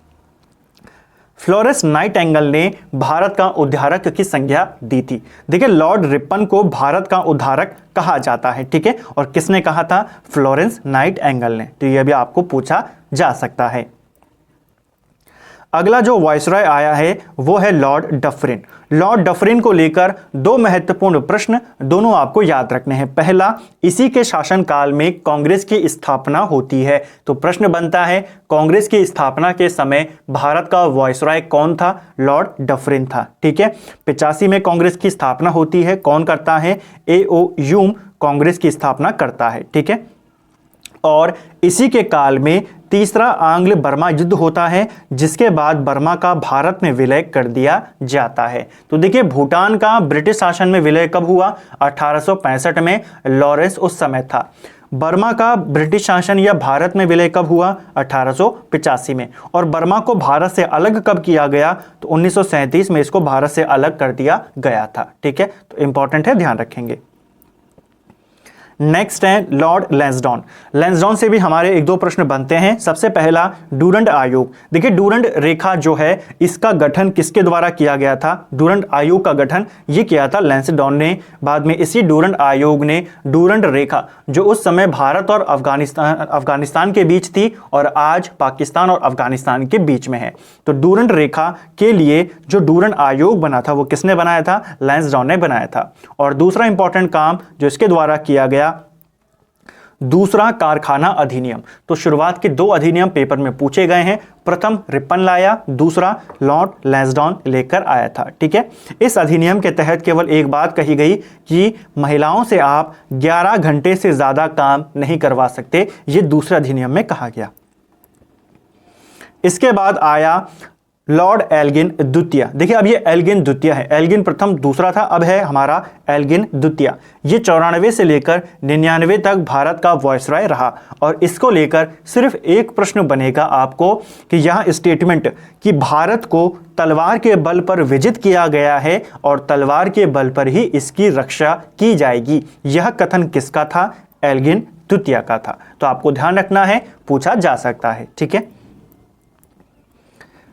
फ्लोरेंस नाइटिंगेल ने भारत का उद्धारक की संज्ञा दी थी। देखिए लॉर्ड रिपन को भारत का उद्धारक कहा जाता है। ठीक है। और किसने कहा था? फ्लोरेंस नाइटिंगेल ने। तो यह भी आपको पूछा जा सकता है। अगला जो वायसराय आया है वो है लॉर्ड डफरिन। लॉर्ड डफरिन को लेकर दो महत्वपूर्ण प्रश्न दोनों आपको याद रखने हैं। पहला, इसी के शासनकाल में कांग्रेस की स्थापना होती है, तो प्रश्न बनता है कांग्रेस की स्थापना के समय भारत का वायसराय कौन था? लॉर्ड डफरिन था। ठीक है, 85 में कांग्रेस की स्थापना होती है, कौन करता है? A.O. ह्यूम कांग्रेस की स्थापना करता है। ठीक है, और इसी के काल में तीसरा आंग्ल बर्मा युद्ध होता है, जिसके बाद बर्मा का भारत में विलय कर दिया जाता है। तो देखिए, भूटान का ब्रिटिश शासन में विलय कब हुआ? 1865 में, लॉरेंस उस समय था। बर्मा का ब्रिटिश शासन या भारत में विलय कब हुआ? 1885 में। और बर्मा को भारत से अलग कब किया गया? तो 1937 में इसको भारत से अलग कर दिया गया था। ठीक है, तो इंपॉर्टेंट है, ध्यान रखेंगे। नेक्स्ट है लॉर्ड लैंसडाउन। लैंसडाउन से भी हमारे एक दो प्रश्न बनते हैं। सबसे पहला, डूरंड आयोग। देखिए, डूरंड रेखा जो है इसका गठन किसके द्वारा किया गया था? डूरंड आयोग का गठन ये किया था लैंसडाउन ने। बाद में इसी डूरंड आयोग ने डूरंड रेखा जो उस समय भारत और अफगानिस्तान के बीच थी और आज पाकिस्तान और अफगानिस्तान के बीच में है, तो डूरंड रेखा के लिए जो डूरंड आयोग बना था वो किसने बनाया था? लैंसडाउन ने बनाया था। और दूसरा इंपॉर्टेंट काम जो इसके द्वारा किया गया, दूसरा कारखाना अधिनियम। तो शुरुआत के दो अधिनियम पेपर में पूछे गए हैं। प्रथम रिपन लाया, दूसरा लॉर्ड लैंसडाउन लेकर आया था। ठीक है, इस अधिनियम के तहत केवल एक बात कही गई कि महिलाओं से आप 11 घंटे से ज्यादा काम नहीं करवा सकते, ये दूसरे अधिनियम में कहा गया। इसके बाद आया लॉर्ड एल्गिन द्वितीय। देखिए, अब ये एल्गिन द्वितीय है, एल्गिन प्रथम दूसरा था, अब है हमारा एल्गिन द्वितीय। ये 94 से लेकर 99 तक भारत का वायसराय रहा और इसको लेकर सिर्फ एक प्रश्न बनेगा आपको कि यह स्टेटमेंट कि भारत को तलवार के बल पर विजित किया गया है और तलवार के बल पर ही इसकी रक्षा की जाएगी, यह कथन किसका था? एल्गिन द्वितीय का था। तो आपको ध्यान रखना है, पूछा जा सकता है। ठीक है,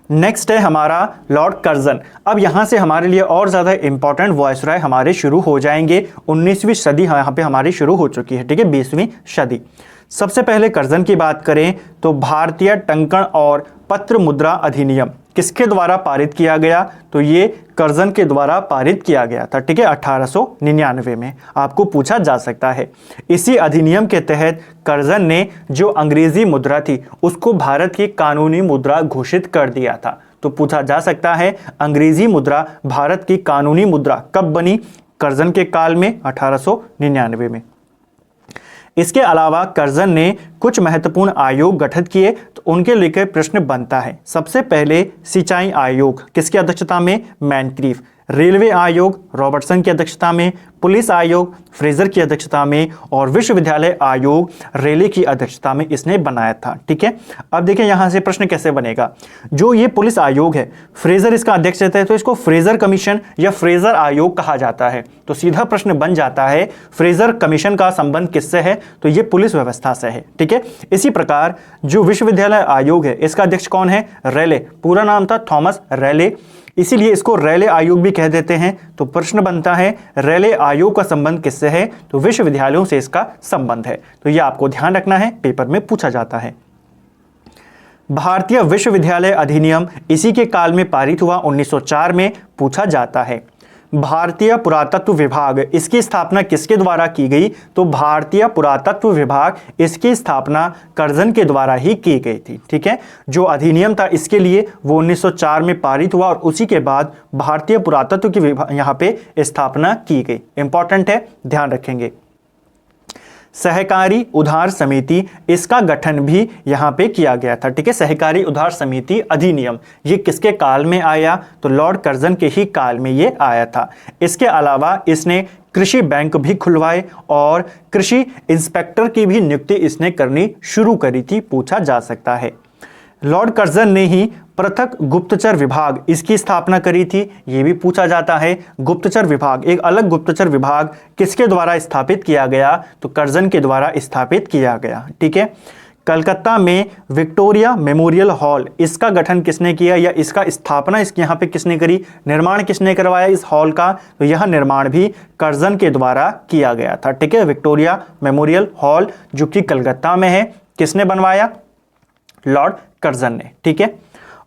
नेक्स्ट है हमारा लॉर्ड कर्जन। अब यहां से हमारे लिए और ज्यादा इंपॉर्टेंट वायसराय हमारे शुरू हो जाएंगे। 19वीं सदी यहां पे हमारी शुरू हो चुकी है। ठीक है, 20वीं सदी। सबसे पहले कर्जन की बात करें तो भारतीय टंकण और पत्र मुद्रा अधिनियम किसके द्वारा पारित किया गया? तो ये कर्जन के द्वारा पारित किया गया था। ठीक है, 1899 में आपको पूछा जा सकता है। इसी अधिनियम के तहत कर्जन ने जो अंग्रेजी मुद्रा थी उसको भारत की कानूनी मुद्रा घोषित कर दिया था। तो पूछा जा सकता है अंग्रेजी मुद्रा भारत की कानूनी मुद्रा कब बनी? कर्जन के काल में, 1899 में। इसके अलावा कर्जन ने कुछ महत्वपूर्ण आयोग गठित किए, तो उनके लेकर प्रश्न बनता है। सबसे पहले सिंचाई आयोग किसकी अध्यक्षता में? मैनक्रीफ। रेलवे आयोग रॉबर्टसन की अध्यक्षता में, पुलिस आयोग फ्रेजर की अध्यक्षता में और विश्वविद्यालय आयोग रेले की अध्यक्षता में इसने बनाया था। ठीक है, अब देखिए यहां से प्रश्न कैसे बनेगा। जो ये पुलिस आयोग है, फ्रेजर इसका अध्यक्ष रहता है, तो इसको फ्रेजर कमीशन या फ्रेजर आयोग कहा जाता है। तो सीधा प्रश्न बन जाता है फ्रेजर कमीशन का संबंध किससे है? तो ये पुलिस व्यवस्था से है। ठीक है, इसी प्रकार जो विश्वविद्यालय आयोग है इसका अध्यक्ष कौन है? रेले। पूरा नाम था थॉमस रेले, इसीलिए इसको रेले आयोग भी कह देते हैं। तो प्रश्न बनता है रेले आयोग का संबंध किससे है? तो विश्वविद्यालयों से इसका संबंध है। तो यह आपको ध्यान रखना है, पेपर में पूछा जाता है। भारतीय विश्वविद्यालय अधिनियम इसी के काल में पारित हुआ, 1904 में, पूछा जाता है। भारतीय पुरातत्व विभाग इसकी स्थापना किसके द्वारा की गई? तो भारतीय पुरातत्व विभाग इसकी स्थापना कर्जन के द्वारा ही की गई थी। ठीक है, जो अधिनियम था इसके लिए वो 1904 में पारित हुआ और उसी के बाद भारतीय पुरातत्व की यहाँ पे स्थापना की गई। इंपॉर्टेंट है, ध्यान रखेंगे। सहकारी उधार समिति इसका गठन भी यहां पे किया गया था। ठीक है, सहकारी उधार समिति अधिनियम ये किसके काल में आया? तो लॉर्ड कर्जन के ही काल में ये आया था। इसके अलावा इसने कृषि बैंक भी खुलवाए और कृषि इंस्पेक्टर की भी नियुक्ति इसने करनी शुरू करी थी, पूछा जा सकता है। लॉर्ड कर्जन ने ही पृथक गुप्तचर विभाग इसकी स्थापना करी थी, ये भी पूछा जाता है। गुप्तचर विभाग, एक अलग गुप्तचर विभाग किसके द्वारा स्थापित किया गया? तो कर्जन के द्वारा स्थापित किया गया। ठीक है, कलकत्ता में विक्टोरिया मेमोरियल हॉल इसका गठन किसने किया या इसका स्थापना इसके यहाँ पे किसने करी? निर्माण किसने करवाया इस हॉल का? तो यह निर्माण भी कर्जन के द्वारा किया गया था। ठीक है, विक्टोरिया मेमोरियल हॉल जो कि कलकत्ता में है, किसने बनवाया? लॉर्ड कर्जन ने। ठीक है,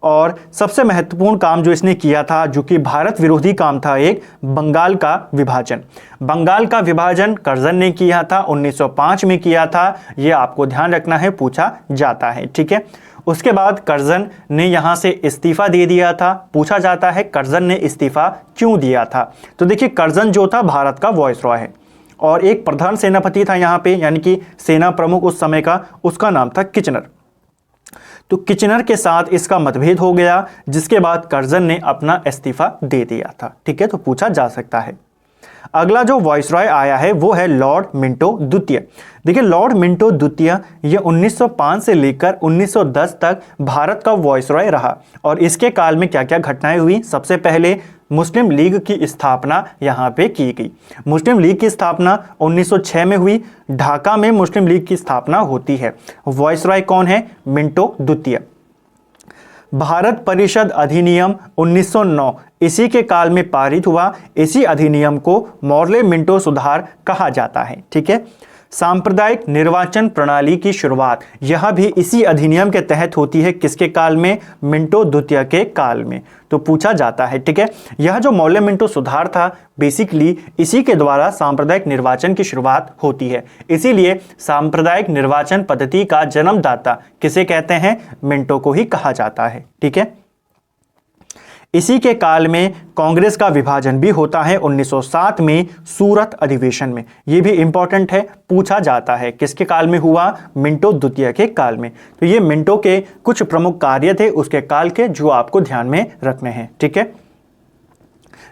और सबसे महत्वपूर्ण काम जो इसने किया था, जो कि भारत विरोधी काम था, एक बंगाल का विभाजन। बंगाल का विभाजन कर्जन ने किया था, 1905 में किया था। ये आपको ध्यान रखना है, पूछा जाता है, ठीक है। उसके बाद कर्जन ने यहां से इस्तीफा दे दिया था। पूछा जाता है कर्जन ने इस्तीफा क्यों दिया था। तो देखिए, कर्जन जो था भारत का वॉइसरॉय है और एक प्रधान सेनापति था यहाँ पे, यानी कि सेना प्रमुख उस समय का, उसका नाम था किचनर। तो किचनर के साथ इसका मतभेद हो गया, जिसके बाद कर्जन ने अपना इस्तीफा दे दिया था, ठीक है। तो पूछा जा सकता है। अगला जो वॉइसरॉय आया है वो है लॉर्ड मिंटो द्वितीय। देखिए, लॉर्ड मिंटो द्वितीय ये 1905 से लेकर 1910 तक भारत का वॉइसरॉय रहा और इसके काल में क्या क्या घटनाएं हुई। सबसे पहले मुस्लिम लीग की स्थापना यहाँ पे की गई। मुस्लिम लीग की स्थापना 1906 में हुई। ढाका में मुस्लिम लीग की स्थापना होती है। वॉइसरॉय कौन है? मिंटो द्वितीय। भारत परिषद अधिनियम 1909 इसी के काल में पारित हुआ। इसी अधिनियम को मॉर्ले मिंटो सुधार कहा जाता है, ठीक है। सांप्रदायिक निर्वाचन प्रणाली की शुरुआत यह भी इसी अधिनियम के तहत होती है। किसके काल में? मिंटो द्वितीय के काल में। तो पूछा जाता है, ठीक है। यह जो मॉर्ले मिंटो सुधार था, बेसिकली इसी के द्वारा सांप्रदायिक निर्वाचन की शुरुआत होती है। इसीलिए सांप्रदायिक निर्वाचन पद्धति का जन्मदाता किसे कहते हैं? मिंटो को ही कहा जाता है, ठीक है। इसी के काल में कांग्रेस का विभाजन भी होता है 1907 में सूरत अधिवेशन में। यह भी इंपॉर्टेंट है, पूछा जाता है। किसके काल में हुआ? मिंटो द्वितीय के काल में। तो ये मिंटो के कुछ प्रमुख कार्य थे उसके काल के, जो आपको ध्यान में रखने हैं, ठीक है।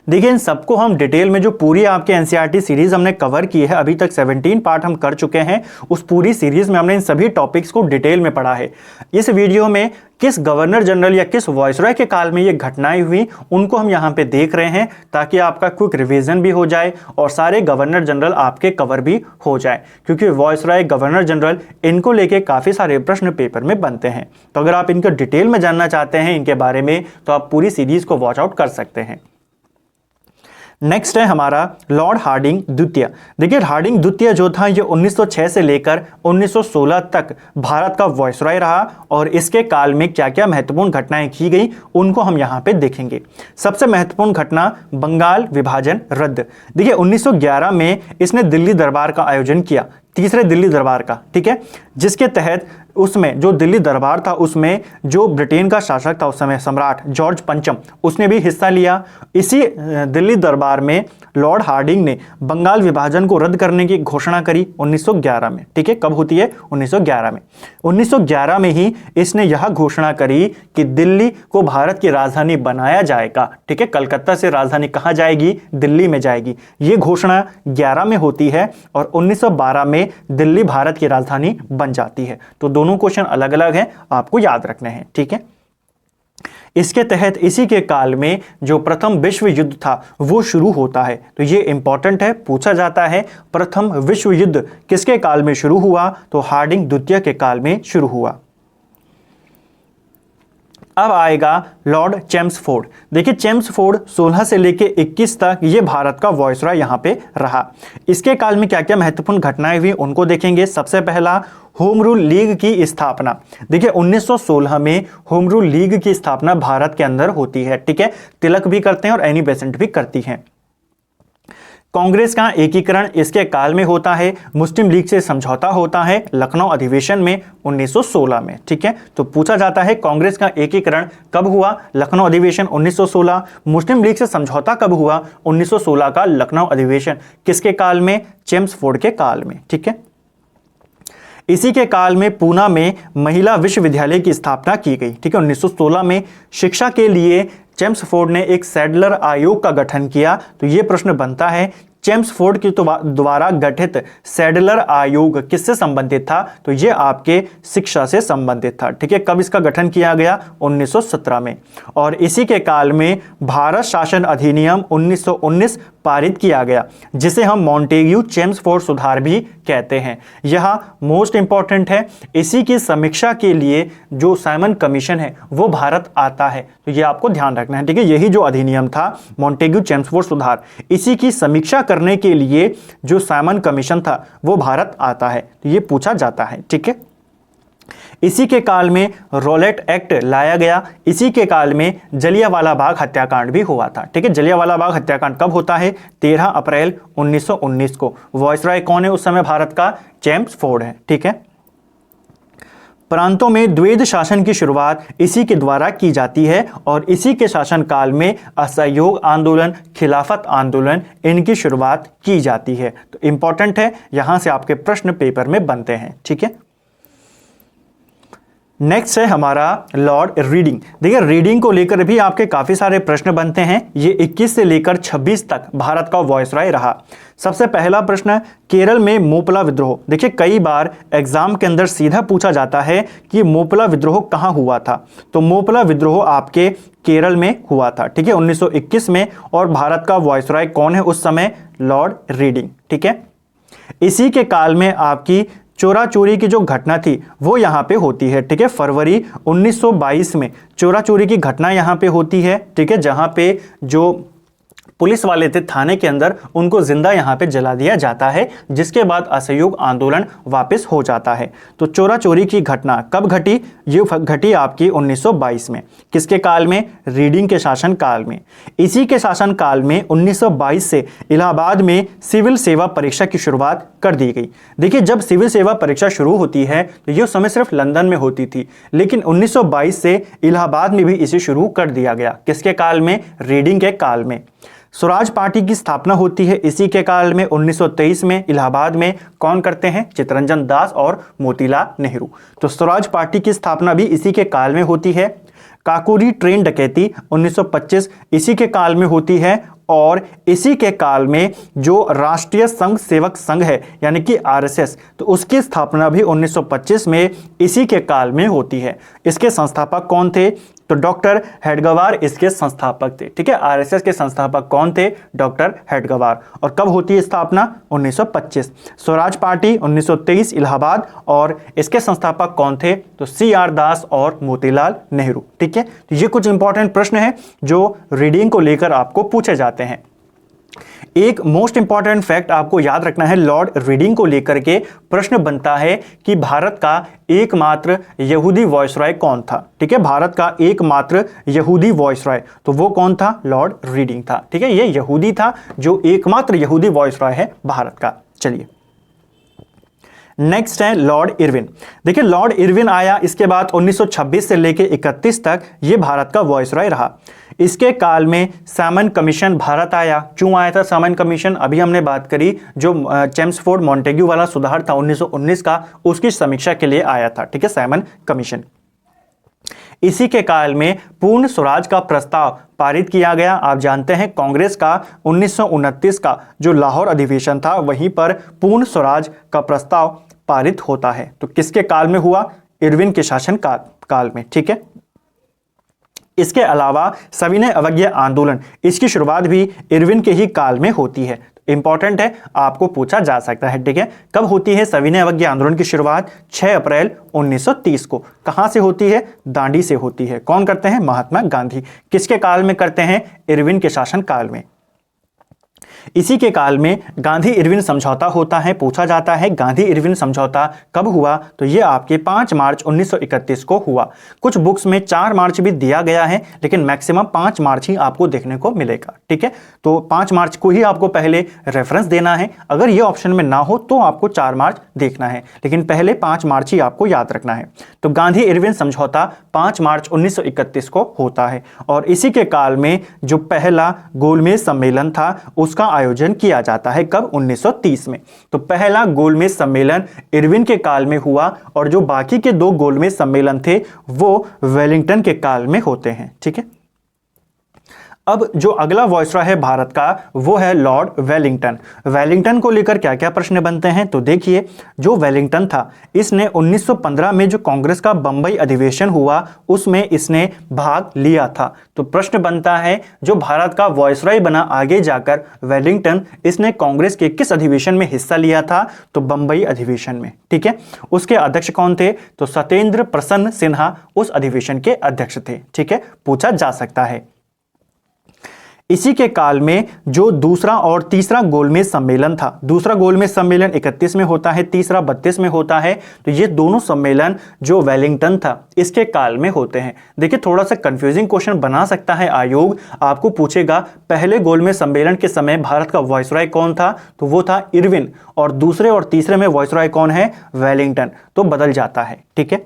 देखिए, इन सबको हम डिटेल में, जो पूरी आपके एनसीईआरटी सीरीज हमने कवर की है, अभी तक 17 पार्ट हम कर चुके हैं। उस पूरी सीरीज में हमने इन सभी टॉपिक्स को डिटेल में पढ़ा है। इस वीडियो में किस गवर्नर जनरल या किस वॉइसरॉय के काल में ये घटनाएं हुई, उनको हम यहाँ पे देख रहे हैं, ताकि आपका क्विक रिवीजन भी हो जाए और सारे गवर्नर जनरल आपके कवर भी हो जाए। क्योंकि वॉइसरॉय, गवर्नर जनरल, इनको लेके काफ़ी सारे प्रश्न पेपर में बनते हैं। तो अगर आप इनके डिटेल में जानना चाहते हैं इनके बारे में, तो आप पूरी सीरीज को वॉच आउट कर सकते हैं। नेक्स्ट है हमारा लॉर्ड हार्डिंग द्वितीय। देखिए, हार्डिंग द्वितीय जो था, ये 1906 से लेकर 1916 तक भारत का वॉइसरॉय रहा और इसके काल में क्या क्या महत्वपूर्ण घटनाएं की गई, उनको हम यहाँ पे देखेंगे। सबसे महत्वपूर्ण घटना, बंगाल विभाजन रद्द। देखिए, 1911 में इसने दिल्ली दरबार का आयोजन किया, तीसरे दिल्ली दरबार का, ठीक है। जिसके तहत उसमें जो दिल्ली दरबार था, उसमें जो ब्रिटेन का शासक था उस समय, सम्राट जॉर्ज पंचम, उसने भी हिस्सा लिया। इसी दिल्ली दरबार में लॉर्ड हार्डिंग ने बंगाल विभाजन को रद्द करने की घोषणा करी 1911 में, ठीक है। कब होती है? 1911 में। 1911 में ही इसने यह घोषणा करी कि दिल्ली को भारत की राजधानी बनाया जाएगा, ठीक है। कलकत्ता से राजधानी कहाँ जाएगी? दिल्ली में जाएगी। ये घोषणा 11 में होती है और 1912 में दिल्ली भारत की राजधानी बन जाती है। तो दोनों क्वेश्चन अलग अलग हैं, आपको याद रखने हैं, ठीक है। इसके तहत इसी के काल में जो प्रथम विश्व युद्ध था वो शुरू होता है। तो ये इंपॉर्टेंट है, पूछा जाता है प्रथम विश्व युद्ध किसके काल में शुरू हुआ? तो हार्डिंग द्वितीय के काल में शुरू हुआ। अब आएगा लॉर्ड चेम्सफोर्ड। देखिए, चेम्सफोर्ड 16 से लेके 21 तक ये भारत का वॉइसरॉय यहाँ पे रहा। इसके काल में क्या क्या महत्वपूर्ण घटनाएं हुई, उनको देखेंगे। सबसे पहला, होम रूल लीग की स्थापना। देखिए, 1916 में होम रूल लीग की स्थापना भारत के अंदर होती है, ठीक है। तिलक भी करते हैं और एनी बेसेंट भी करती हैं। कांग्रेस का एकीकरण इसके काल में होता है। मुस्लिम लीग से समझौता होता है लखनऊ अधिवेशन में 1916 में, ठीक है। तो पूछा जाता है कांग्रेस का एकीकरण कब हुआ? लखनऊ अधिवेशन 1916। मुस्लिम लीग से समझौता कब हुआ? 1916 का लखनऊ अधिवेशन। किसके काल में? चेम्सफोर्ड के काल में, ठीक है। इसी के काल में पूना में महिला विश्वविद्यालय की स्थापना की गई, ठीक है। 1916 में शिक्षा के लिए चेम्सफोर्ड ने एक सैडलर आयोग का गठन किया। तो यह प्रश्न बनता है, चेम्सफोर्ड के द्वारा गठित सैडलर आयोग किससे संबंधित था? तो यह आपके शिक्षा से संबंधित था, ठीक है। कब इसका गठन किया गया? 1917 में। और इसी के काल में भारत शासन अधिनियम 1919 पारित किया गया, जिसे हम मॉन्टेग्यू चेम्सफोर्ड सुधार भी कहते हैं। यह मोस्ट इंपॉर्टेंट है। इसी की समीक्षा के लिए जो साइमन कमीशन है वो भारत आता है। तो ये आपको ध्यान रखना है, ठीक है। यही जो अधिनियम था मॉन्टेग्यू चेम्सफोर्ड सुधार, इसी की समीक्षा करने के लिए जो साइमन कमीशन था वो भारत आता है। तो ये पूछा जाता है, ठीक है। इसी के काल में रॉलेट एक्ट लाया गया। इसी के काल में जलियांवाला बाग हत्याकांड भी हुआ था। ठीक है, जलियांवाला बाग हत्याकांड कब होता है? 13 अप्रैल 1919 को। वॉइसरॉय कौन है उस समय भारत का? चेम्सफोर्ड है। ठीक है, प्रांतों में द्वैध शासन की शुरुआत इसी के द्वारा की जाती है और इसी के शासन काल में असहयोग आंदोलन, खिलाफत आंदोलन, इनकी शुरुआत की जाती है। तो इंपॉर्टेंट है, यहां से आपके प्रश्न पेपर में बनते हैं। ठीक है, नेक्स्ट है हमारा लॉर्ड रीडिंग। देखिए, रीडिंग को लेकर भी आपके काफी सारे प्रश्न बनते हैं। ये 21 से लेकर 26 तक भारत का वॉइसरॉय रहा। सबसे पहला प्रश्न, केरल में मोपला विद्रोह। देखिए, कई बार एग्जाम के अंदर सीधा पूछा जाता है कि मोपला विद्रोह कहां हुआ था। तो मोपला विद्रोह आपके केरल में हुआ था। ठीक है, 1921 में। और भारत का वॉइसरॉय कौन है उस समय? Lord reading. ठीक है, इसी के काल में आपकी चोरा चोरी की जो घटना थी वो यहां पे होती है। ठीक है, फरवरी 1922 में चोरा चोरी की घटना यहां पे होती है। ठीक है, जहां पे जो पुलिस वाले थे थाने के अंदर, उनको जिंदा यहां पे जला दिया जाता है, जिसके बाद असहयोग आंदोलन वापस हो जाता है। तो चोरा चोरी की घटना कब घटी? ये घटी आपकी 1922 में। किसके काल में? रीडिंग के शासन काल में। इसी के शासन काल में 1922 से इलाहाबाद में सिविल सेवा परीक्षा की शुरुआत कर दी गई। देखिए, जब सिविल सेवा परीक्षा शुरू होती है तो ये उस समय सिर्फ लंदन में होती थी, लेकिन 1922 से इलाहाबाद में भी इसे शुरू कर दिया गया। किसके काल में? रीडिंग के काल में। स्वराज पार्टी की स्थापना होती है इसी के काल में 1923 में इलाहाबाद में। कौन करते हैं? चित्तरंजन दास और मोतीलाल नेहरू। तो स्वराज पार्टी की स्थापना भी इसी के काल में होती है। काकोरी ट्रेन डकैती 1925 इसी के काल में होती है। और इसी के काल में जो राष्ट्रीय संघ सेवक संघ है यानी कि आरएसएस, तो उसकी स्थापना भी 1925 में इसी के काल में होती है। इसके संस्थापक कौन थे? तो डॉक्टर हेडगवार इसके संस्थापक थे। ठीक है, आरएसएस के संस्थापक कौन थे? डॉक्टर हेडगवार। और कब होती है स्थापना? 1925। स्वराज पार्टी 1923 इलाहाबाद। और इसके संस्थापक कौन थे? तो CR दास और मोतीलाल नेहरू। ठीक है, तो ये कुछ इंपॉर्टेंट प्रश्न है जो रीडिंग को लेकर आपको पूछे जाते हैं। एक मोस्ट इंपॉर्टेंट फैक्ट आपको याद रखना है, लॉर्ड रीडिंग को लेकर के प्रश्न बनता है कि भारत का एकमात्र यहूदी वॉइसरॉय कौन था। ठीक है, भारत का एकमात्र यहूदी वॉइसरॉय, तो वो कौन था? लॉर्ड रीडिंग था। ठीक है, ये यहूदी था जो एकमात्र यहूदी वॉइसरॉय है भारत का। चलिए, नेक्स्ट है लॉर्ड इरविन। देखिए, लॉर्ड इरविन आया, इसके बाद 1926 से लेकर 31 तक ये भारत का वॉइसरॉय रहा। इसके काल में सामन कमीशन भारत आया। क्यों आया था सामन कमीशन? अभी हमने बात करी, जो चेम्सफोर्ड मॉन्टेग्यू वाला सुधार था 1919 का, उसकी समीक्षा के लिए आया था। ठीक है, सामन कमीशन। इसी के काल में पूर्ण स्वराज का प्रस्ताव पारित किया गया। आप जानते हैं कांग्रेस का 1929 का जो लाहौर अधिवेशन था, वहीं पर पूर्ण स्वराज का प्रस्ताव पारित होता है। तो किसके काल में हुआ? इरविन के शासन काल में। ठीक है, इसके अलावा सविनय अवज्ञा आंदोलन, इसकी शुरुआत भी इरविन के ही काल में होती है। इंपॉर्टेंट है, आपको पूछा जा सकता है। ठीक है, कब होती है सविनय अवज्ञा आंदोलन की शुरुआत? 6 अप्रैल 1930 को। कहां से होती है? दांडी से होती है। कौन करते हैं? महात्मा गांधी। किसके काल में करते हैं? इरविन के शासन काल में। इसी के काल में गांधी इरविन समझौता होता है। पूछा जाता है गांधी इरविन समझौता कब हुआ? तो ये आपके 5 मार्च 1931 को हुआ। कुछ बुक्स में 4 मार्च भी दिया गया है, लेकिन मैक्सिमम 5 मार्च ही आपको देखने को मिलेगा। ठीक है, तो 5 मार्च को ही आपको पहले रेफरेंस देना है। अगर ये ऑप्शन में ना हो तो आपको 4 मार्च देखना है, लेकिन पहले 5 मार्च ही आपको याद रखना है। तो गांधी इरविन समझौता 5 मार्च 1931 को होता है। और इसी के काल में जो पहला गोलमेज सम्मेलन था उसका आयोजन किया जाता है। कब? 1930 में। तो पहला गोलमेज सम्मेलन इरविन के काल में हुआ और जो बाकी के 2 गोलमेज सम्मेलन थे वो वेलिंगटन के काल में होते हैं। ठीक है, अब जो अगला वॉइसरॉय है भारत का वो है लॉर्ड वेलिंगटन। वेलिंगटन को लेकर क्या क्या प्रश्न बनते हैं? तो देखिए, जो वेलिंगटन था इसने 1915 में जो कांग्रेस का बंबई अधिवेशन हुआ उसमें इसने भाग लिया था। तो प्रश्न बनता है जो भारत का वॉइसरॉय बना आगे जाकर वेलिंगटन, इसने कांग्रेस के किस अधिवेशन में हिस्सा लिया था? तो बंबई अधिवेशन में। ठीक है, उसके अध्यक्ष कौन थे? तो सत्येंद्र प्रसन्न सिन्हा उस अधिवेशन के अध्यक्ष थे। ठीक है, पूछा जा सकता है। इसी के काल में जो दूसरा और तीसरा गोलमेज सम्मेलन था, दूसरा गोलमेज सम्मेलन 31 में होता है, तीसरा 32 में होता है, तो ये दोनों सम्मेलन जो वेलिंगटन था इसके काल में होते हैं। देखिए थोड़ा सा कंफ्यूजिंग क्वेश्चन बना सकता है आयोग, आपको पूछेगा पहले गोलमेज सम्मेलन के समय भारत का वायसराय कौन था, तो वो था इरविन, और दूसरे और तीसरे में वायसराय कौन है, वेलिंगटन, तो बदल जाता है। ठीक है,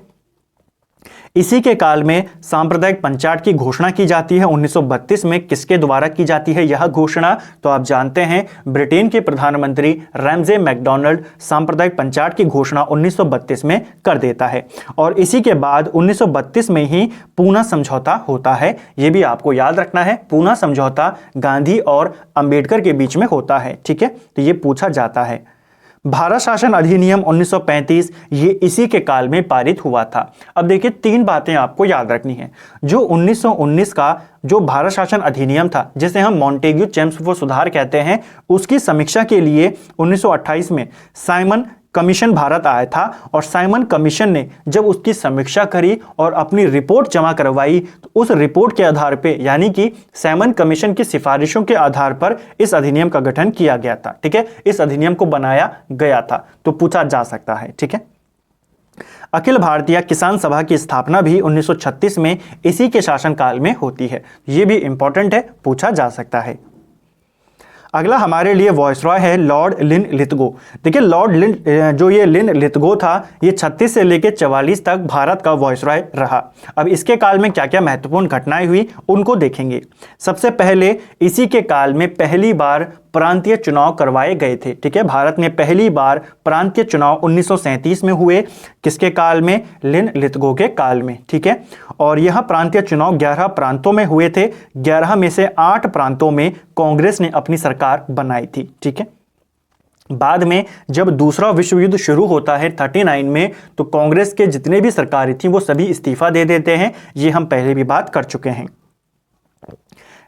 इसी के काल में सांप्रदायिक पंचायत की घोषणा की जाती है 1932 में। किसके द्वारा की जाती है यह घोषणा, तो आप जानते हैं ब्रिटेन के प्रधानमंत्री रैमजे मैकडॉनल्ड सांप्रदायिक पंचायत की घोषणा 1932 में कर देता है। और इसी के बाद 1932 में ही पूना समझौता होता है, यह भी आपको याद रखना है। पूना समझौता गांधी और अंबेडकर के बीच में होता है। ठीक है, तो यह पूछा जाता है। भारत शासन अधिनियम 1935 ये इसी के काल में पारित हुआ था। अब देखिए 3 बातें आपको याद रखनी है। जो 1919 का जो भारत शासन अधिनियम था, जिसे हम मॉन्टेग्यू चेम्सफोर्ड सुधार कहते हैं, उसकी समीक्षा के लिए 1928 में साइमन कमीशन भारत आया था। और साइमन कमीशन ने जब उसकी समीक्षा करी और अपनी रिपोर्ट जमा करवाई, तो उस रिपोर्ट के आधार पे, यानी कि साइमन कमीशन की सिफारिशों के आधार पर इस अधिनियम का गठन किया गया था। ठीक है, इस अधिनियम को बनाया गया था, तो पूछा जा सकता है। ठीक है, अखिल भारतीय किसान सभा की स्थापना भी 1936 में इसी के शासनकाल में होती है। यह भी इंपॉर्टेंट है, पूछा जा सकता है। अगला हमारे लिए वॉइसरॉय है लॉर्ड लिन लिथगो। देखिए लॉर्ड लिन जो ये लिन लिथगो था, ये 36 से लेकर 44 तक भारत का वॉइसरॉय रहा। अब इसके काल में क्या क्या महत्वपूर्ण घटनाएं हुई उनको देखेंगे। सबसे पहले इसी के काल में पहली बार प्रांतीय चुनाव करवाए गए थे। ठीक है, भारत में पहली बार प्रांतीय चुनाव 1937 में हुए। किसके काल में, लिन लिथगो के काल में। ठीक है, और यह प्रांतीय चुनाव 11 प्रांतों में हुए थे। 11 में से 8 प्रांतों में कांग्रेस ने अपनी सरकार बनाई थी। ठीक है, बाद में जब दूसरा विश्व युद्ध शुरू होता है 39 में, तो कांग्रेस के जितने भी सरकारें थी वो सभी इस्तीफा दे देते हैं। ये हम पहले भी बात कर चुके हैं।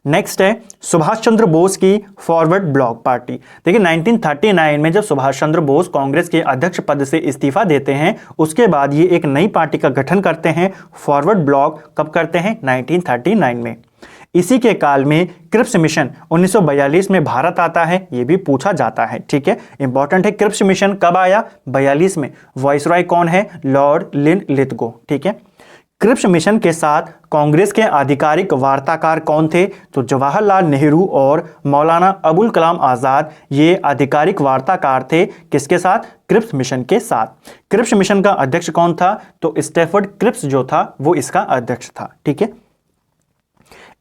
नेक्स्ट है सुभाष चंद्र बोस की फॉरवर्ड ब्लॉक पार्टी। देखिए 1939 में जब सुभाष चंद्र बोस कांग्रेस के अध्यक्ष पद से इस्तीफा देते हैं, उसके बाद ये एक नई पार्टी का गठन करते हैं, फॉरवर्ड ब्लॉक। कब करते हैं, 1939 में। इसी के काल में क्रिप्स मिशन 1942 में भारत आता है, यह भी पूछा जाता है। ठीक है, इंपॉर्टेंट है। क्रिप्स मिशन कब आया, 42 में। वॉइसरॉय कौन है, लॉर्ड लिन लिथगो। ठीक है, क्रिप्स मिशन के साथ कांग्रेस के आधिकारिक वार्ताकार कौन थे, तो जवाहरलाल नेहरू और मौलाना अबुल कलाम आजाद ये आधिकारिक वार्ताकार थे। किसके साथ, क्रिप्स मिशन के साथ। क्रिप्स मिशन का अध्यक्ष कौन था, तो स्टैफर्ड क्रिप्स जो था वो इसका अध्यक्ष था। ठीक है,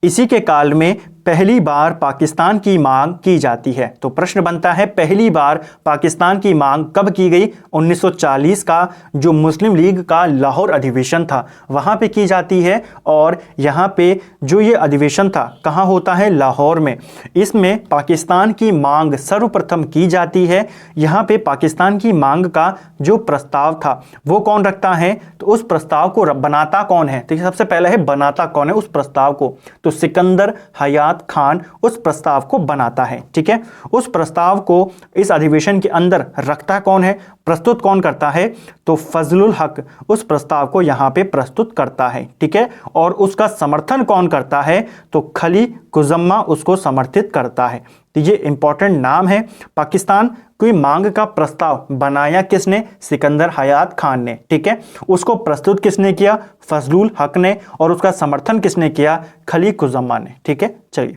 इसी के काल में पहली बार पाकिस्तान की मांग की जाती है। तो प्रश्न बनता है पहली बार पाकिस्तान की मांग कब की गई, 1940 का जो मुस्लिम लीग का लाहौर अधिवेशन था वहां पे की जाती है। और यहाँ पे जो ये अधिवेशन था कहाँ होता है, लाहौर में। इसमें पाकिस्तान की मांग सर्वप्रथम की जाती है। यहाँ पे पाकिस्तान की मांग का जो प्रस्ताव था वो कौन रखता है, तो उस प्रस्ताव को बनाता कौन है, तो सबसे पहले है बनाता कौन है उस प्रस्ताव को, तो सिकंदर हयात खान उस प्रस्ताव को बनाता है। ठीक है, उस प्रस्ताव को इस अधिवेशन के अंदर रखता कौन है, प्रस्तुत कौन करता है, तो फजलुल हक उस प्रस्ताव को यहां पे प्रस्तुत करता है। ठीक है, और उसका समर्थन कौन करता है, तो खली कुजम्मा उसको समर्थित करता है। तो ये इंपॉर्टेंट नाम है। पाकिस्तान की मांग का प्रस्ताव बनाया किसने, सिकंदर हयात खान ने। ठीक है, उसको प्रस्तुत किसने किया, फजलुल हक ने, और उसका समर्थन किसने किया, खली कुजम्मा ने। ठीक है, चलिए।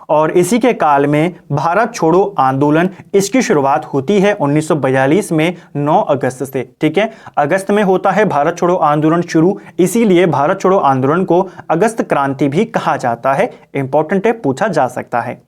और इसी के काल में भारत छोड़ो आंदोलन, इसकी शुरुआत होती है 1942 में 9 अगस्त से। ठीक है, अगस्त में होता है भारत छोड़ो आंदोलन शुरू, इसीलिए भारत छोड़ो आंदोलन को अगस्त क्रांति भी कहा जाता है। इंपॉर्टेंट है, पूछा जा सकता है।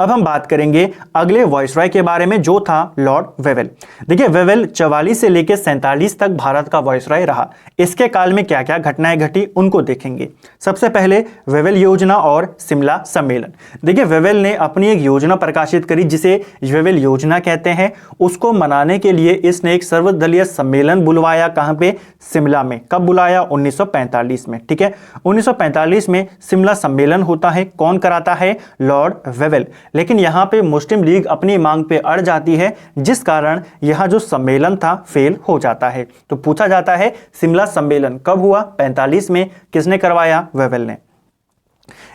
अब हम बात करेंगे अगले वॉइसरॉय के बारे में जो था लॉर्ड वेवेल। देखिए वेवेल 44 से लेकर 47 तक भारत का वॉइसरॉय रहा। इसके काल में क्या क्या घटनाएं घटी उनको देखेंगे। सबसे पहले वेवेल योजना और शिमला सम्मेलन। देखिए वेवेल ने अपनी एक योजना प्रकाशित करी जिसे वेवेल योजना कहते हैं। उसको मनाने के लिए इसने एक सर्वदलीय सम्मेलन बुलवाया। कहां पे, शिमला में। कब बुलाया, 1945 में। ठीक है, 1945 में शिमला सम्मेलन होता है। कौन कराता है, लॉर्ड वेवेल। लेकिन यहां पे मुस्लिम लीग अपनी मांग पे अड़ जाती है, जिस कारण यह जो सम्मेलन था फेल हो जाता है। तो पूछा जाता है शिमला सम्मेलन कब हुआ, 45 में। किसने करवाया, वेवेल ने।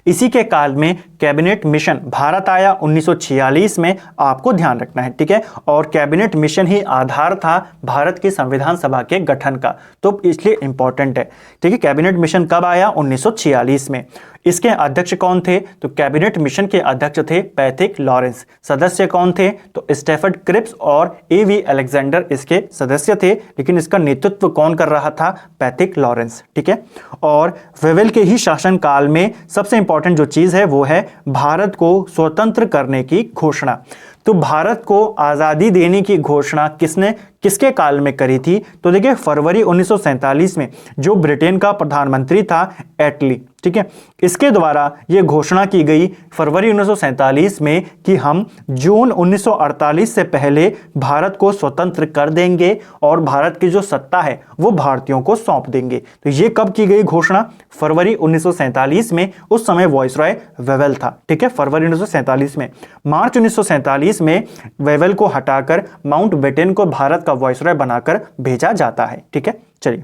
इसी के काल में कैबिनेट मिशन भारत आया 1946 में, आपको ध्यान रखना है, ठीक है। और कैबिनेट मिशन ही आधार था भारत की संविधान सभा के गठन का, तो इसलिए इंपॉर्टेंट है, ठीक है। कैबिनेट मिशन कब आया? 1946 में। इसके अध्यक्ष कौन थे? तो कैबिनेट मिशन के अध्यक्ष थे पैथिक लॉरेंस। सदस्य कौन थे? तो स्टेफर्ड क्रिप्स और एवी अलेक्जेंडर इसके सदस्य थे, लेकिन इसका नेतृत्व कौन कर रहा था? पैथिक लॉरेंस, ठीक है। और वेवेल के ही शासन काल में सबसे इंपॉर्टेंट जो चीज है वो है भारत को स्वतंत्र करने की घोषणा। तो भारत को आजादी देने की घोषणा किसने, किसके काल में करी थी? तो देखिए फरवरी 1947 में जो ब्रिटेन का प्रधानमंत्री था एटली, ठीक है, इसके द्वारा यह घोषणा की गई फरवरी 1947 में कि हम जून 1948 से पहले भारत को स्वतंत्र कर देंगे और भारत की जो सत्ता है वो भारतीयों को सौंप देंगे। तो ये कब की गई घोषणा? फरवरी 1947 में। उस समय वॉइसरॉय वेवेल था, ठीक है, फरवरी 1947 में। मार्च 1947 में वेवेल को हटाकर माउंटबेटन को भारत का वॉइसरॉय बनाकर भेजा जाता है, ठीक है। चलिए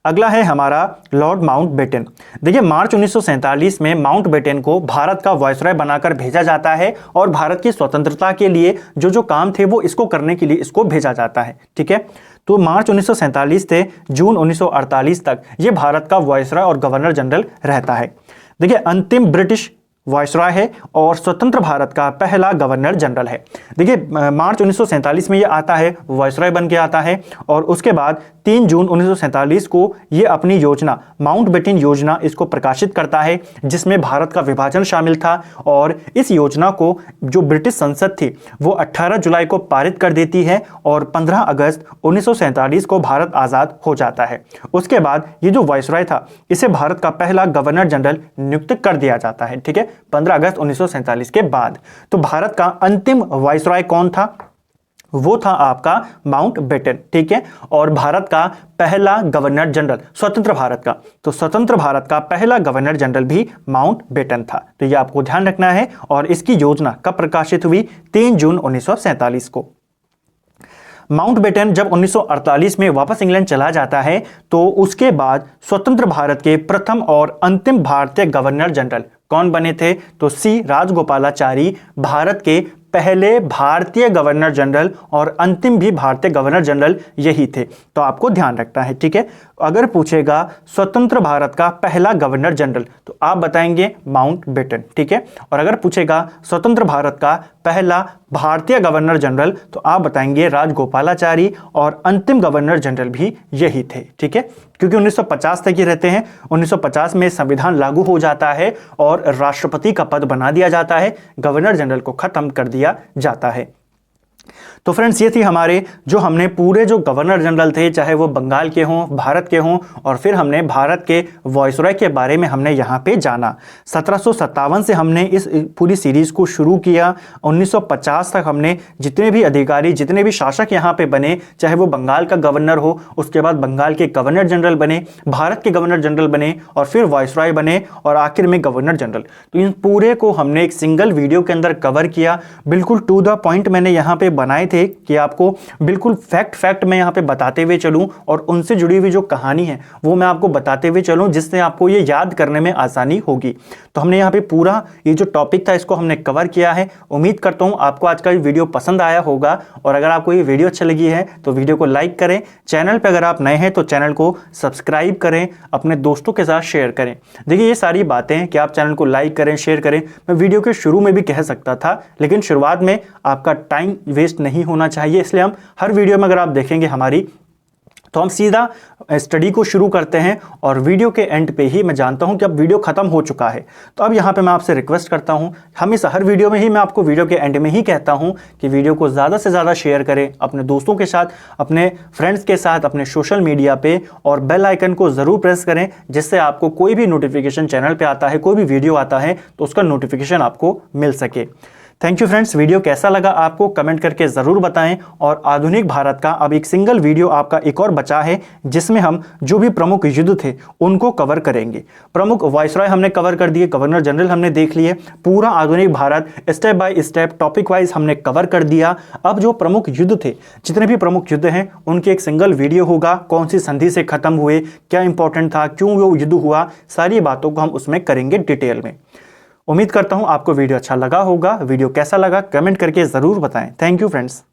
अगला है हमारा लॉर्ड माउंटबेटन। देखिए मार्च 1947 में माउंटबेटन को भारत का वॉइसरॉय बनाकर भेजा जाता है और भारत की स्वतंत्रता के लिए जो जो काम थे वो इसको करने के लिए इसको भेजा जाता है, ठीक है। तो मार्च 1947 से जून 1948 तक ये भारत का वॉइसरॉय और गवर्नर जनरल रहता है। देखिए अंतिम ब्रिटिश वॉइसरॉय है और स्वतंत्र भारत का पहला गवर्नर जनरल है। देखिए मार्च 1947 में ये आता है, वॉइसरॉय बन के आता है और उसके बाद 3 जून 1947 को ये अपनी योजना माउंटबेटन योजना इसको प्रकाशित करता है, जिसमें भारत का विभाजन शामिल था। और इस योजना को जो ब्रिटिश संसद थी वो 18 जुलाई को पारित कर देती है और 15 अगस्त 1947 को भारत आज़ाद हो जाता है। उसके बाद ये जो वॉइसरॉय था इसे भारत का पहला गवर्नर जनरल नियुक्त कर दिया जाता है, ठीक है, 15 अगस्त 1947 के बाद। तो भारत का अंतिम वॉइसरॉय कौन था? वो था आपका माउंटबेटन, ठीक है। और भारत का पहला गवर्नर जनरल स्वतंत्र भारत का, तो स्वतंत्र भारत का पहला गवर्नर जनरल भी माउंटबेटन था। तो ये आपको ध्यान रखना है। और इसकी योजना कब प्रकाशित हुई? 3 जून 1947 को। माउंटबेटन जब 1948 में वापस इंग्लैंड चला जाता है तो उसके बाद स्वतंत्र भारत के प्रथम और अंतिम भारतीय गवर्नर जनरल कौन बने थे? तो सी राजगोपालाचारी भारत के पहले भारतीय गवर्नर जनरल और अंतिम भी भारतीय गवर्नर जनरल यही थे। तो आपको ध्यान रखना है, ठीक है। अगर पूछेगा स्वतंत्र भारत का पहला गवर्नर जनरल तो आप बताएंगे माउंटबेटन, ठीक है। और अगर पूछेगा स्वतंत्र भारत का पहला भारतीय गवर्नर जनरल तो आप बताएंगे राजगोपालाचारी और अंतिम गवर्नर जनरल भी यही थे, ठीक है। क्योंकि 1950 तक ही रहते हैं, 1950 में संविधान लागू हो जाता है और राष्ट्रपति का पद बना दिया जाता है, गवर्नर जनरल को खत्म कर दिया जाता है। तो फ्रेंड्स ये थी हमारे जो हमने पूरे जो गवर्नर जनरल थे, चाहे वो बंगाल के हों, भारत के हों, और फिर हमने भारत के वॉइसरॉय के बारे में हमने यहाँ पे जाना। 1757 से हमने इस पूरी सीरीज को शुरू किया। 1950 तक हमने जितने भी अधिकारी, जितने भी शासक यहाँ पे बने, चाहे वो बंगाल का गवर्नर हो, उसके बाद बंगाल के गवर्नर जनरल बने, भारत के गवर्नर जनरल बने, और फिर वॉइसरॉय बने, और आखिर में गवर्नर जनरल। तो इन पूरे को हमने एक सिंगल वीडियो के अंदर कवर किया। बिल्कुल टू द पॉइंट मैंने यहाँ पे बनाए थे कि आपको बिल्कुल फैक्ट मैं यहाँ पे बताते हुए चलूं और उनसे जुड़ी हुई जो कहानी है वो मैं आपको बताते हुए चलूं, जिससे आपको ये याद करने में आसानी होगी। तो हमने यहाँ पे पूरा ये जो टॉपिक था इसको हमने कवर किया है। उम्मीद करता हूँ आपको आज का ये वीडियो पसंद आया होगा, और अगर आपको ये वीडियो अच्छी लगी है तो वीडियो को लाइक करें। चैनल पर अगर आप नए हैं तो चैनल को सब्सक्राइब करें, अपने दोस्तों के साथ शेयर करें। देखिए ये सारी बातें कि आप चैनल को लाइक करें, शेयर करें, मैं वीडियो के शुरू में भी कह सकता था, लेकिन शुरुआत में आपका टाइम वेस्ट नहीं होना चाहिए, इसलिए हम हर वीडियो में अगर आप देखेंगे हमारी तो हम सीधा स्टडी को शुरू करते हैं और वीडियो के एंड पे ही मैं जानता हूं कि अब वीडियो खत्म हो चुका है। तो अब यहां पे मैं आपसे रिक्वेस्ट करता हूं, हमेशा हर वीडियो में ही मैं आपको वीडियो के एंड में ही कहता हूं कि वीडियो को ज़्यादा से ज़्यादा शेयर करें अपने दोस्तों के साथ, अपने फ्रेंड्स के साथ, अपने सोशल मीडिया पे, और बेल आइकन को ज़रूर प्रेस करें, जिससे आपको कोई भी नोटिफिकेशन चैनल पर आता है, कोई भी वीडियो आता है तो उसका नोटिफिकेशन आपको मिल सके। थैंक यू फ्रेंड्स, वीडियो कैसा लगा आपको कमेंट करके ज़रूर बताएं। और आधुनिक भारत का अब एक सिंगल वीडियो आपका एक और बचा है, जिसमें हम जो भी प्रमुख युद्ध थे उनको कवर करेंगे। प्रमुख वायसरॉय हमने कवर कर दिए, गवर्नर जनरल हमने देख लिए, पूरा आधुनिक Bharat step by step topic wise हमने कवर कर दिया। अब जो प्रमुख युद्ध थे, जितने भी प्रमुख युद्ध हैं, उनके एक सिंगल वीडियो होगा, कौन सी संधि से खत्म हुए, क्या इंपॉर्टेंट था, क्यों वो युद्ध हुआ, सारी बातों को हम उसमें करेंगे डिटेल में। उम्मीद करता हूं आपको वीडियो अच्छा लगा होगा। वीडियो कैसा लगा कमेंट करके ज़रूर बताएं। Thank you friends.